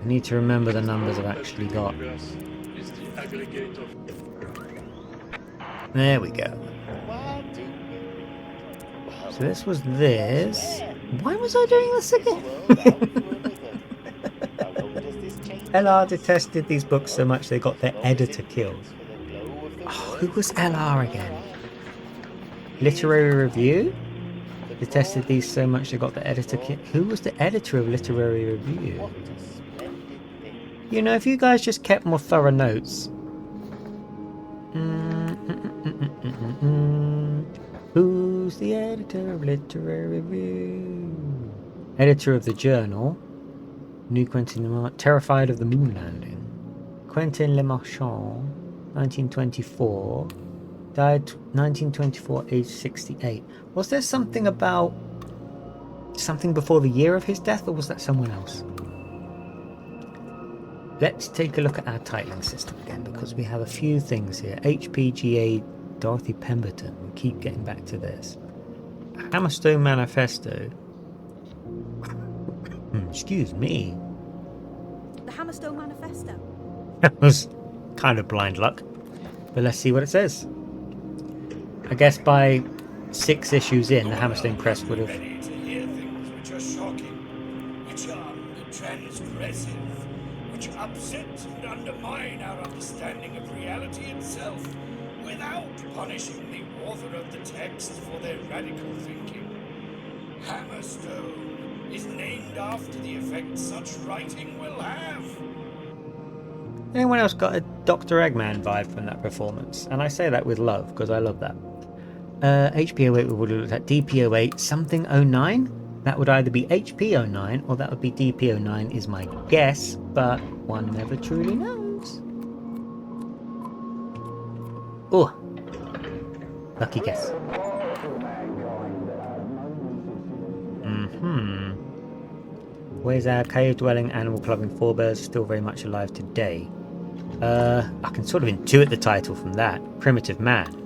I need to remember the numbers I've actually got. Is the aggregate of There we go. So this was this. Why was I doing this again? How long does this change? LR detested these books so much they got their editor killed. Oh, who was LR again? Literary Review? Detested these so much they got the editor killed. Who was the editor of Literary Review? You know, if you guys just kept more thorough notes. Who's the editor of Literary Review? Editor of the Journal. New Quentin Le Marchand. Terrified of the Moon Landing. Quentin Le Marchand. 1924. Died 1924, age 68. Was there something about... something before the year of his death, or was that someone else? Let's take a look at our titling system again, because we have a few things here. HPGA Dorothy Pemberton. We keep getting back to this. Hammerstone Manifesto. Excuse me. The Hammerstone Manifesto. That was kind of blind luck. But let's see what it says. I guess by 6 issues in, the Hammerstone Press would have... Ready to hear things which are shocking, which are transgressive, which upset and undermine our understanding of reality itself, without punishing the author of the text for their radical thinking. Hammerstone is named after the effect such writing will have. Anyone else got a Dr. Eggman vibe from that performance? And I say that with love, because I love that. HP08 we would have looked at DP08 something 09. That would either be HP09 or that would be DP09 is my guess, but one never truly knows. Oh, lucky guess. Where's our cave-dwelling animal clubbing forebears still very much alive today? I can sort of intuit the title from that. Primitive Man.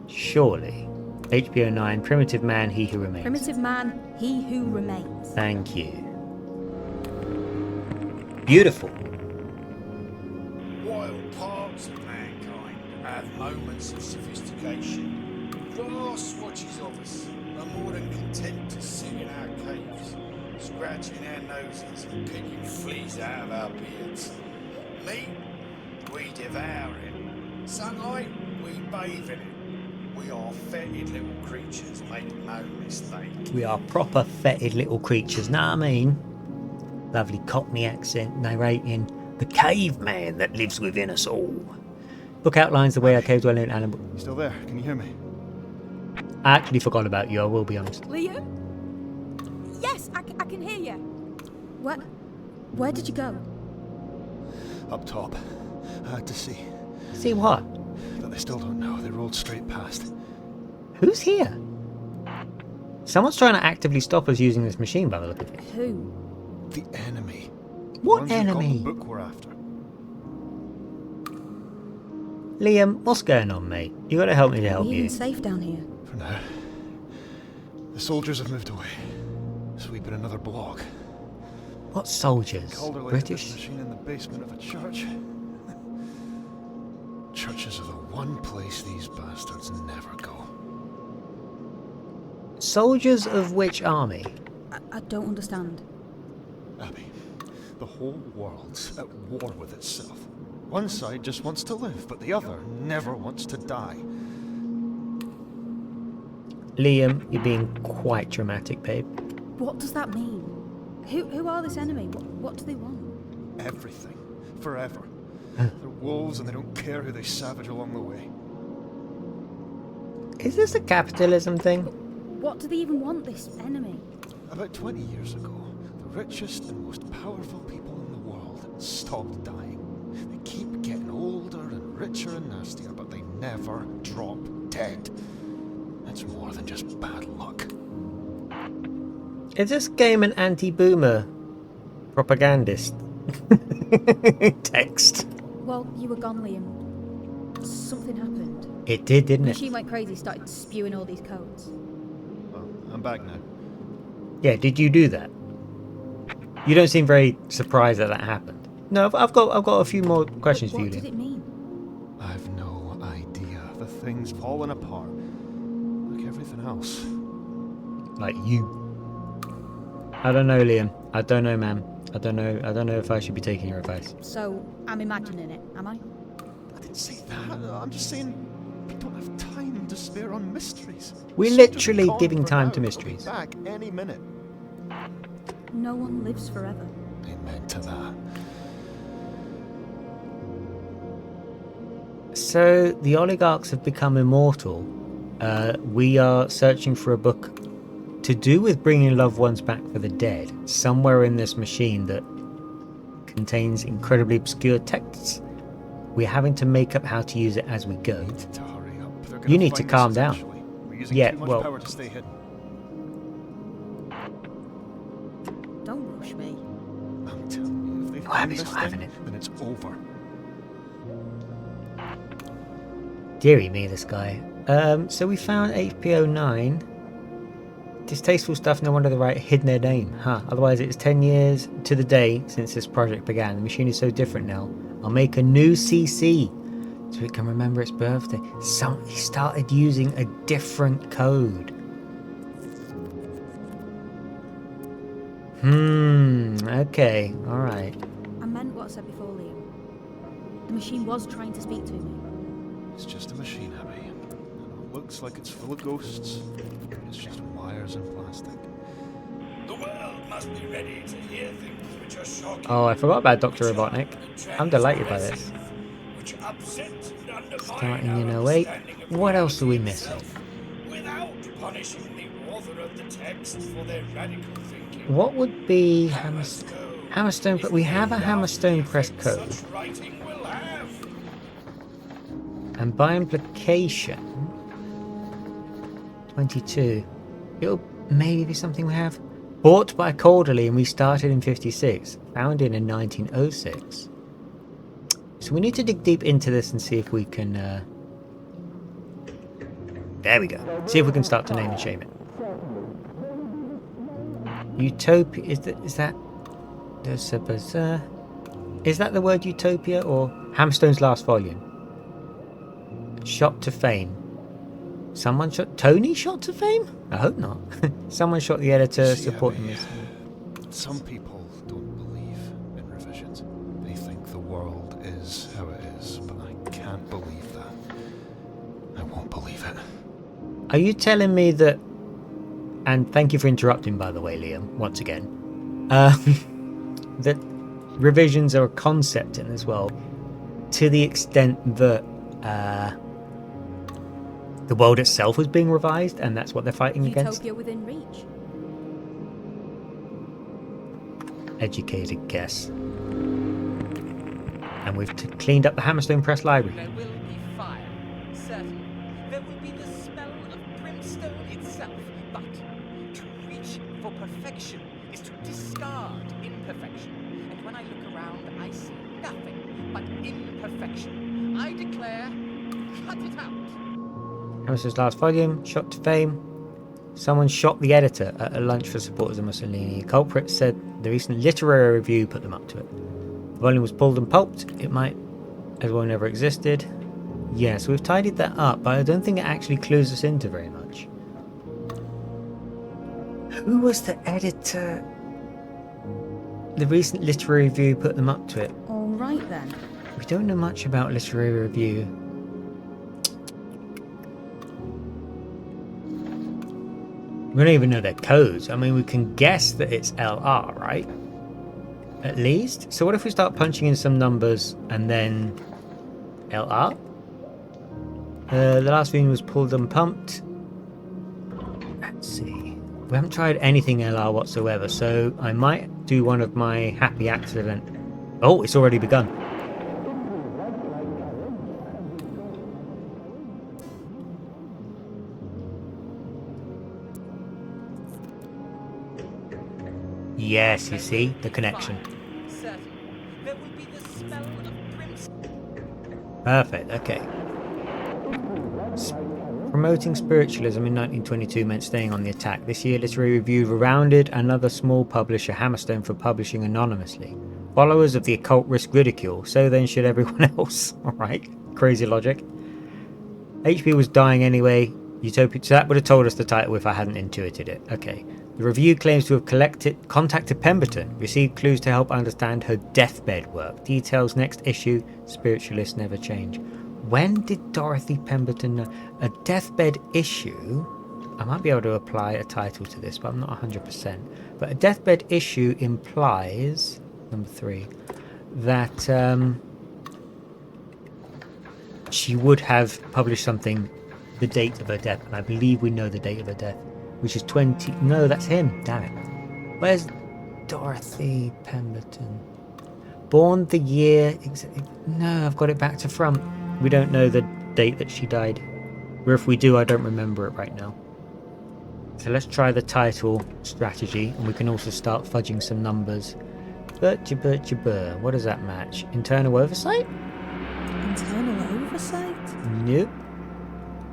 Surely. HBO 9, Primitive Man, He Who Remains. Primitive Man, He Who Remains. Thank you. Beautiful. Wild parts of mankind have moments of sophistication. Vast swatches of us are more than content to sit in our caves, scratching our noses and picking fleas out of our beards. Meat, we devour it. Sunlight, we bathe in it. We are fetid little creatures, make no mistake. We are proper fetid little creatures, know what I mean? Lovely Cockney accent narrating the caveman that lives within us all. Book outlines the way our cave-dwelling animal... Still there? Can you hear me? I actually forgot about you, I will be honest. Liam? Yes, I can hear you. Where did you go? Up top. I had to see. See what? But they still don't know. They rolled straight past. Who's here? Someone's trying to actively stop us using this machine by the look of it. Who? The enemy. What Ones who got enemy? the book we're after. Liam, what's going on, mate? You gotta help me to help Are we you. even safe down here? For now. The soldiers have moved away. Sweeping another block. What soldiers? Calder laid British? this machine in the basement of a church. Churches are the one place these bastards never go. Soldiers of which army? I don't understand. Abby, the whole world's at war with itself. One side just wants to live, but the other never wants to die. Liam, you're being quite dramatic, babe. What does that mean? Who are this enemy? What do they want? Everything. Forever. They're wolves and they don't care who they savage along the way. Is this a capitalism thing? What do they even want, this enemy? About 20 years ago, the richest and most powerful people in the world stopped dying. They keep getting older and richer and nastier, but they never drop dead. It's more than just bad luck. Is this game an anti-boomer propagandist text? Well, you were gone, Liam. Something happened. It did, didn't The it? machine went crazy, started spewing all these codes. Well, I'm back now. Yeah, did you do that? You don't seem very surprised that happened. No, I've got a few more questions for you, What did Liam. it mean? I've no idea. The thing's fallen apart. Like everything else. Like you. I don't know, Liam. I don't know, ma'am. I don't know if I should be taking your advice. So, I'm imagining it, am I? I didn't say that. I'm just saying we don't have time to spare on mysteries. We're So just literally calm giving for time now. to We'll be mysteries. back any minute. No one lives forever. Amen to that. So the oligarchs have become immortal. We are searching for a book to do with bringing loved ones back for the dead, somewhere in this machine that contains incredibly obscure texts. We're having to make up how to use it as we go. To hurry up. They're You gonna need to find us calm down. eventually. We're using Yeah, too much well- power to stay hidden. Don't rush me. I'm telling you, if they No, find Abby's this not having thing, it. then it's over. Deary me, this guy. So we found HP09. Distasteful stuff, no wonder they write hidden their name. Huh. Otherwise it's 10 years to the day since this project began. The machine is so different now. I'll make a new CC so it can remember its birthday. He started using a different code. Okay, alright. I meant what I said before, Liam. The machine was trying to speak to me. It's just a machine, Abby. I know it looks like it's full of ghosts. It's just wires and plastic. The world must be ready to hear things which are shocking. Oh, I forgot about Dr. Robotnik. I'm delighted by this. Which upset and undermine Starting our in 08. understanding of What else are we reality missing? itself, without punishing the author of the text for their radical thinking. What would be Hammerstone? But we have a Hammerstone press code. Such writing will have. And by implication, 22. It'll maybe be something we have. Bought by Calderly and we started in 56. Founded in 1906. So we need to dig deep into this and see if we can... There we go. See if we can start to name and shame it. Utopia... Is that... Is that the word utopia or Hammerstone's last volume? Shot to fame. Someone shot... Tony shot to fame? I hope not. Someone shot the editor See, supporting Abby, this. some people don't believe in revisions. They think the world is how it is, but I can't believe that. I won't believe it. Are you telling me that... And thank you for interrupting, by the way, Liam, once again. That revisions are a concept in as well, to the extent that the world itself was being revised, and that's what they're fighting against? Utopia within reach. Educated guess. And we've cleaned up the Hammerstone Press Library. There will be fire, certainly. There will be the smell of brimstone itself. But to reach for perfection is to discard imperfection. And when I look around, I see nothing but imperfection. I declare, cut it out. Hammerstone's last volume, shot to fame. Someone shot the editor at a lunch for supporters of Mussolini. Culprit said the recent literary review put them up to it. The volume was pulled and pulped. It might as well never existed. Yeah, so we've tidied that up, but I don't think it actually clues us into very much. Who was the editor? The recent literary review put them up to it. All right then. We don't know much about literary review. We don't even know their codes. I mean, we can guess that it's LR, right? At least. So what if we start punching in some numbers and then LR? The last volume was pulled and pumped. Let's see. We haven't tried anything LR whatsoever, so I might do one of my happy accident. Oh, it's already begun. Yes, you see the connection. Certainly. There will be the smell of brimstone. Perfect, okay. Promoting spiritualism in 1922 meant staying on the attack. This year, Literary Review rewounded another small publisher, Hammerstone, for publishing anonymously. Followers of the occult risk ridicule, so then should everyone else. Alright, crazy logic. HP was dying anyway. Utopia, so that would have told us the title if I hadn't intuited it. Okay. The review claims to have contacted Pemberton, received clues to help understand her deathbed work. Details next issue, spiritualists never change. When did Dorothy Pemberton know? A deathbed issue? I might be able to apply a title to this, but I'm not 100%. But a deathbed issue implies, number 3, that she would have published something, the date of her death, and I believe we know the date of her death, which is 20... No, that's him. Damn it. Where's Dorothy Pemberton? Born the year... No, I've got it back to front. We don't know the date that she died. Or if we do, I don't remember it right now. So let's try the title strategy, and we can also start fudging some numbers. What does that match? Internal oversight? Internal oversight? Nope.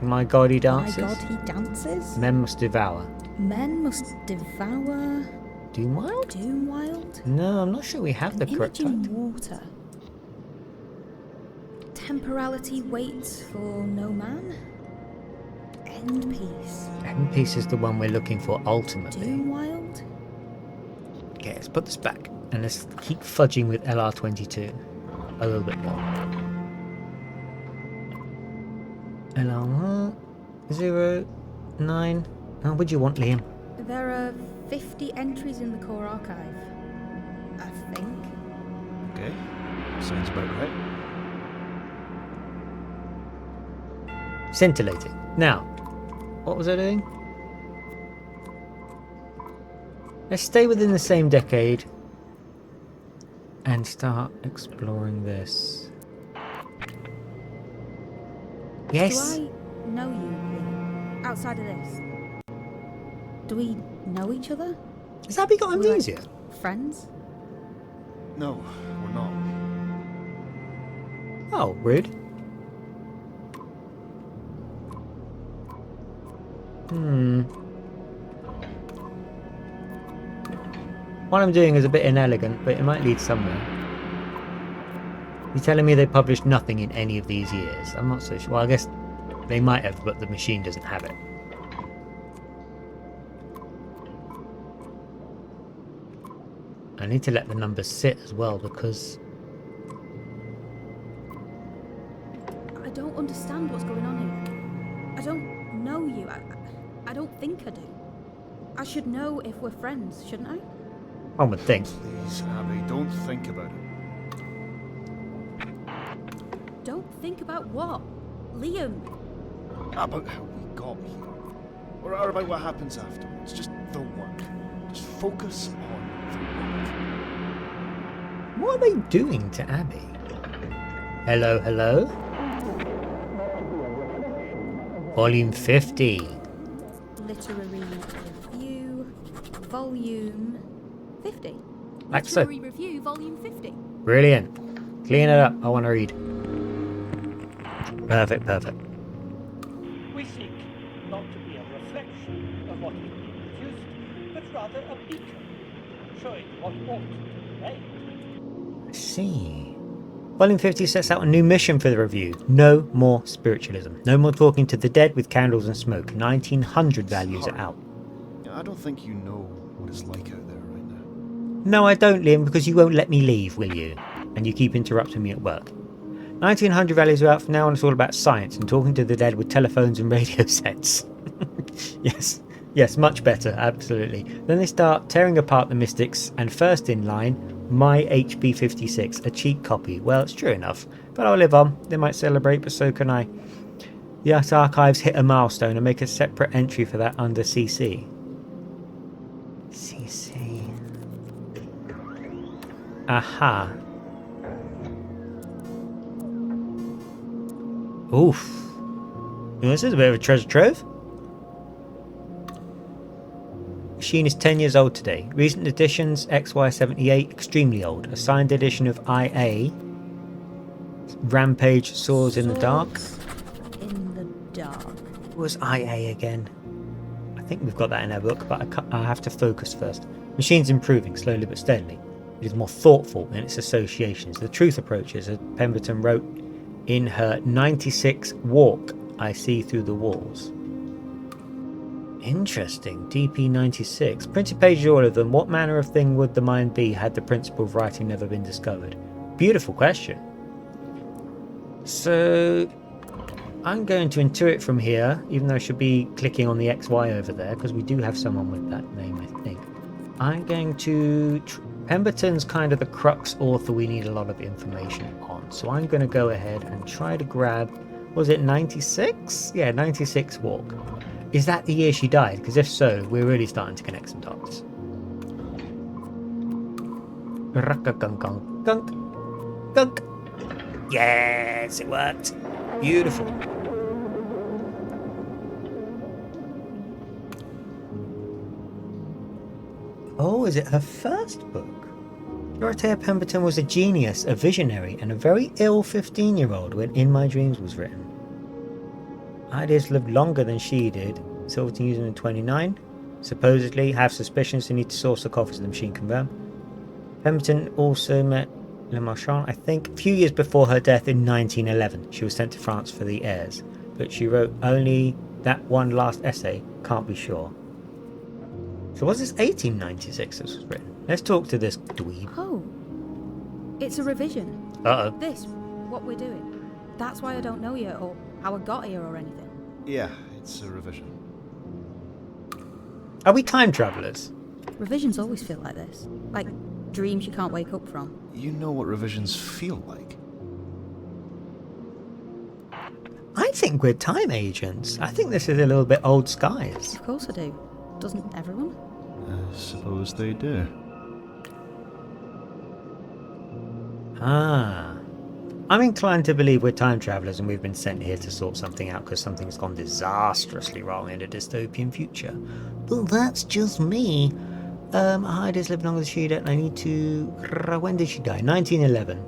My God, he dances. My God, he dances? Men must devour. Men must devour... Doomwild? Doomwild? No, I'm not sure we have the correct title. Image in water. Temporality waits for no man. End piece. End piece is the one we're looking for ultimately. Doomwild? Okay, let's put this back. And let's keep fudging with LR22. A little bit more. LR 09. Oh, what do you want, Liam? There are 50 entries in the core archive. I think. Okay, sounds about right. Scintillating. Now, what was I doing? Let's stay within the same decade and start exploring this. Yes. Do I know you, Liam? Outside of this? Do we know each other? Has Abby got amnesia? Like friends? No, we're not. Oh, rude. What I'm doing is a bit inelegant, but it might lead somewhere. You're telling me they published nothing in any of these years? I'm not so sure. Well, I guess they might have, but the machine doesn't have it. I need to let the numbers sit as well, because... I don't understand what's going on here. I don't know you. I don't think I do. I should know if we're friends, shouldn't I? One would think. Please, Abby, don't think about it. Don't think about what? Liam! About how we got here. Or about what happens afterwards. Just the work. Just focus on the work. What are they doing to Abby? Hello, hello? Volume 50. Literary Review, Volume 50. Like so. Literary Review, Volume 50. Brilliant. Clean it up. I want to read. Perfect, perfect. We seek not to be a reflection of what is being produced, but rather a beacon, showing what ought to be made. I see. Volume 50 sets out a new mission for the review. No more spiritualism. No more talking to the dead with candles and smoke. 1900 values are out. I don't think you know what it's like out there right now. No, I don't, Liam, because you won't let me leave, will you? And you keep interrupting me at work. 1900 values are out from now on. It's all about science and talking to the dead with telephones and radio sets. Yes, much better, absolutely. Then they start tearing apart the mystics, and first in line, my HP 56, a cheap copy. Well, it's true enough, but I'll live on. They might celebrate, but so can I. The Art Archives hit a milestone and make a separate entry for that under CC. CC. Aha. Oof. This is a bit of a treasure trove. Machine is 10 years old today. Recent editions, XY78, extremely old. A signed edition of IA. Rampage, Swords in the Dark. In the dark. What was IA again? I think we've got that in our book, but I have to focus first. Machine's improving, slowly but steadily. It is more thoughtful in its associations. The truth approaches, as Pemberton wrote in her 96 walk, I see through the walls. Interesting. DP96. Printed pages, all of them. What manner of thing would the mind be had the principle of writing never been discovered? Beautiful question. So I'm going to intuit from here, even though I should be clicking on the XY over there, because we do have someone with that name, I think. I'm going to... Pemberton's kind of the crux author we need a lot of information on. So I'm going to go ahead and try to grab... Was it 96? Yeah, 96 Walk. Is that the year she died? Because if so, we're really starting to connect some dots. Gunk. Yes, it worked. Beautiful. Oh, is it her first book? Dorothea Pemberton was a genius, a visionary, and a very ill 15-year-old when In My Dreams was written. Ideas lived longer than she did. Silverton used them in 29. Supposedly, have suspicions to need to source the copies of the machine confirmed. Pemberton also met Le Marchand, I think, a few years before her death in 1911. She was sent to France for the heirs, but she wrote only that one last essay, can't be sure. So was this 1896 this was written? Let's talk to this dweeb. Oh, it's a revision. Uh-oh. This, what we're doing. That's why I don't know yet, or how I got here or anything. Yeah, it's a revision. Are we time travelers? Revisions always feel like this. Like dreams you can't wake up from. You know what revisions feel like. I think we're time agents. I think this is a little bit old skies. Of course I do. Doesn't everyone? I suppose they do. Ah. I'm inclined to believe we're time travelers and we've been sent here to sort something out because something's gone disastrously wrong in a dystopian future. But that's just me. Heidi's lived longer than she did. I need to... When did she die? 1911.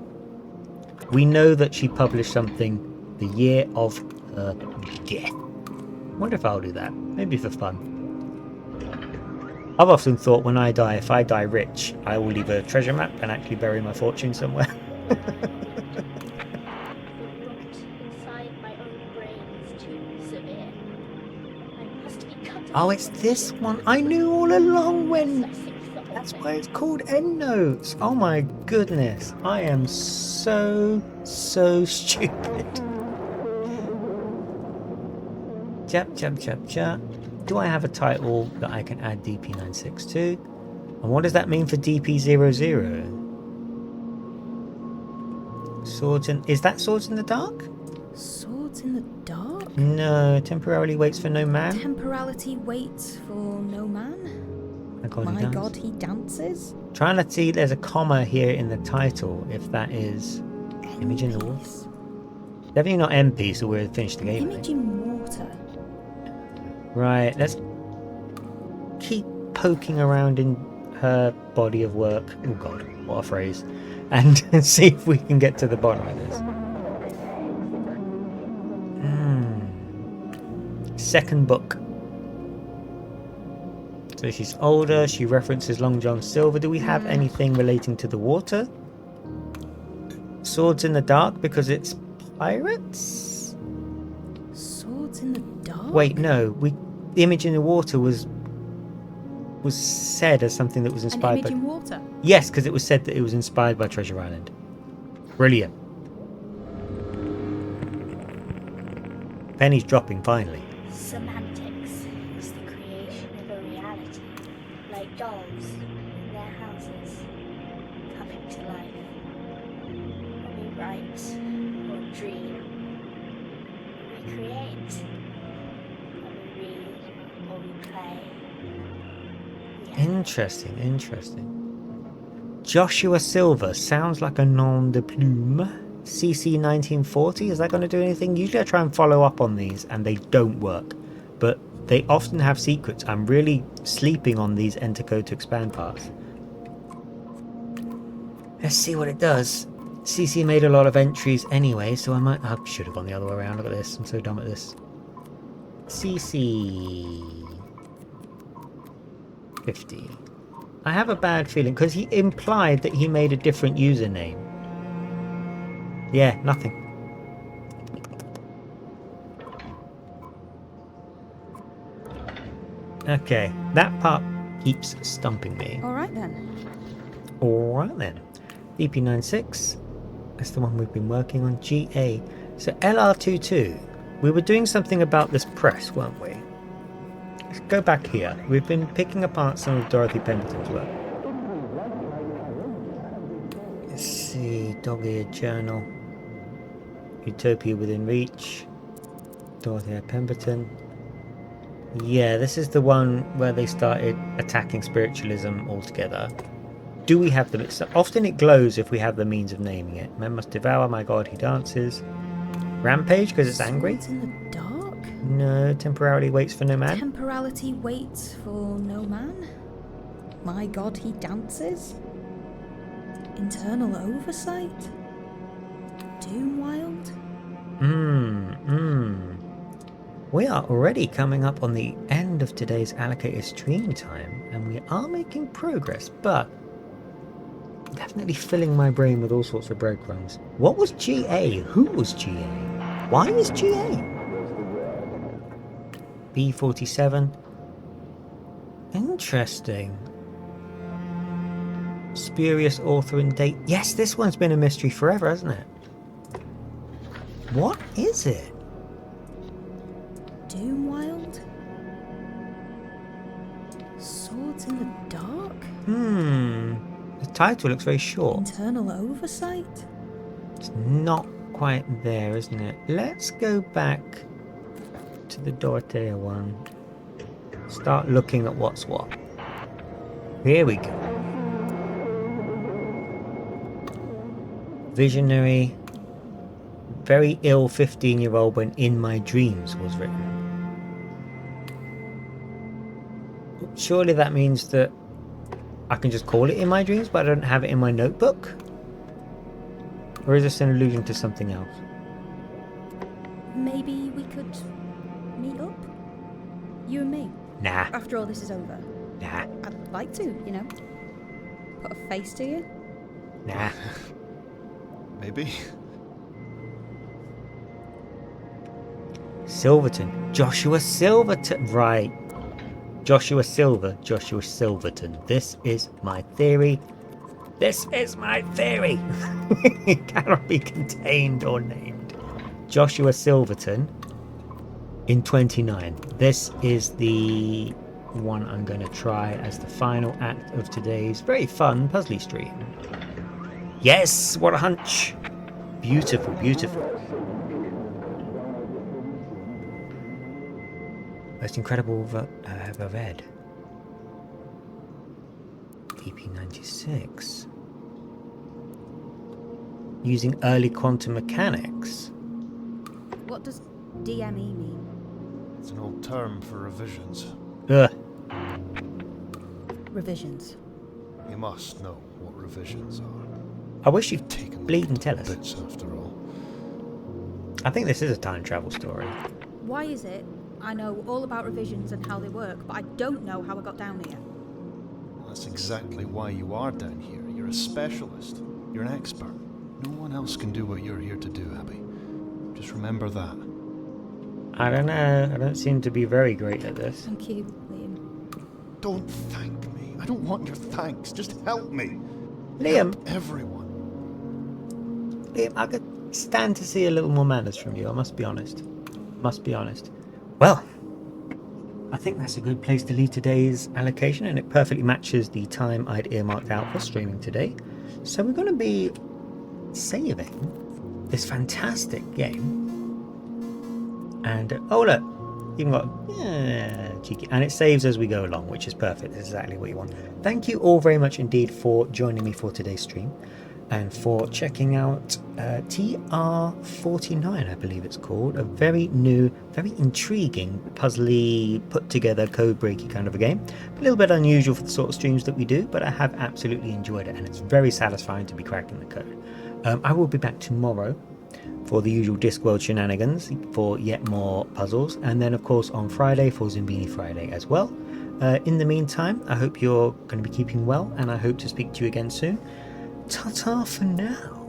We know that she published something the year of her death. I wonder if I'll do that. Maybe for fun. I've often thought when I die, if I die rich, I will leave a treasure map and actually bury my fortune somewhere. Oh, it's this one. I knew all along when... That's why it's called Endnotes. Oh my goodness. I am so stupid. Chap. Do I have a title that I can add DP96 to? And what does that mean for DP00? Swords in... Is that Swords in the Dark? Swords in the Dark? No, temporarily waits for no man. Temporality waits for no man? My God, he dances? Trying to see, there's a comma here in the title, if that is Image in the Water. Definitely not MP, so we're finished the game. Image in water. Right, let's keep poking around in her body of work. Oh god, what a phrase. And see if we can get to the bottom of this. Second book. So she's older, she references Long John Silver. Do we have anything relating to the water? Swords in the Dark because it's pirates? Swords in the Dark? Wait, no. The Image in the Water was said as something that was inspired An image in water? Yes, because it was said that it was inspired by Treasure Island. Brilliant. Penny's dropping finally. Semantics is the creation of a reality, like dolls in their houses, coming to life. When we write or dream, we create. When we read or we play. Interesting. Joshua Silver sounds like a nom de plume. CC 1940, is that going to do anything? Usually I try and follow up on these and they don't work, but they often have secrets. I'm really sleeping on these enter code to expand parts. Let's see what it does. CC made a lot of entries anyway, so I should have gone the other way around. Look at this, I'm so dumb at this. CC 50. I have a bad feeling because he implied that he made a different username. Yeah, nothing. Okay, that part keeps stumping me. Alright then. Alright then. VP96. That's the one we've been working on. GA. So LR22. We were doing something about this press, weren't we? Let's go back here. We've been picking apart some of Dorothy Pemberton's work. Let's see. Dog-eared journal. Utopia within reach. Dorothy Pemberton. Yeah, this is the one where they started attacking spiritualism altogether. Do we have the... So often it glows if we have the means of naming it. Men must devour, my god, he dances. Rampage, because it's angry? Swords in the dark? No, temporarily waits for no man. Temporality waits for no man? My god, he dances? Internal oversight? Doomwild? We are already coming up on the end of today's allocated stream time, and we are making progress, but definitely filling my brain with all sorts of breadcrumbs. What was GA? Who was GA? Why is GA? B47. Interesting. Spurious author and date. Yes, this one's been a mystery forever, hasn't it? What is it? Doomwild? Swords in the dark? The title looks very short. Internal oversight? It's not quite there, isn't it? Let's go back to the Dorothea one. Start looking at what's what. Here we go. Visionary. Very ill 15-year-old when In My Dreams was written. Surely that means that I can just call it In My Dreams, but I don't have it in my notebook? Or is this an allusion to something else? Maybe we could meet up? You and me? Nah. After all this is over. Nah. I'd like to, you know. Put a face to you. Nah. Maybe. Silverton. Joshua Silverton. Right. Joshua Silverton. This is my theory. This is my theory. It cannot be contained or named. Joshua Silverton in 29. This is the one I'm going to try as the final act of today's very fun Puzzly stream. Yes, what a hunch. Beautiful, beautiful. Most incredible I've ever read. EP96. Using early quantum mechanics. What does DME mean? It's an old term for revisions. Ugh. Revisions. You must know what revisions are. I wish you'd Taken bleed and tell us. bits after all. I think this is a time travel story. Why is it I know all about revisions and how they work, but I don't know how I got down here? That's exactly why you are down here. You're a specialist. You're an expert. No one else can do what you're here to do, Abby. Just remember that. I don't know. I don't seem to be very great at this. Thank you, Liam. Don't thank me. I don't want your thanks. Just help me. Liam. Help everyone. Liam, I could stand to see a little more manners from you. I must be honest. Well, I think that's a good place to leave today's allocation, and it perfectly matches the time I'd earmarked out for streaming today. So we're going to be saving this fantastic game. And, oh look, even got, cheeky. And it saves as we go along, which is perfect. It's exactly what you want. Thank you all very much indeed for joining me for today's stream. And for checking out TR-49, I believe it's called. A very new, very intriguing, puzzly, put-together, code-breaky kind of a game. A little bit unusual for the sort of streams that we do, but I have absolutely enjoyed it, and it's very satisfying to be cracking the code. I will be back tomorrow for the usual Discworld shenanigans, for yet more puzzles, and then, of course, on Friday for Zimbini Friday as well. In the meantime, I hope you're going to be keeping well, and I hope to speak to you again soon. Ta-ta for now.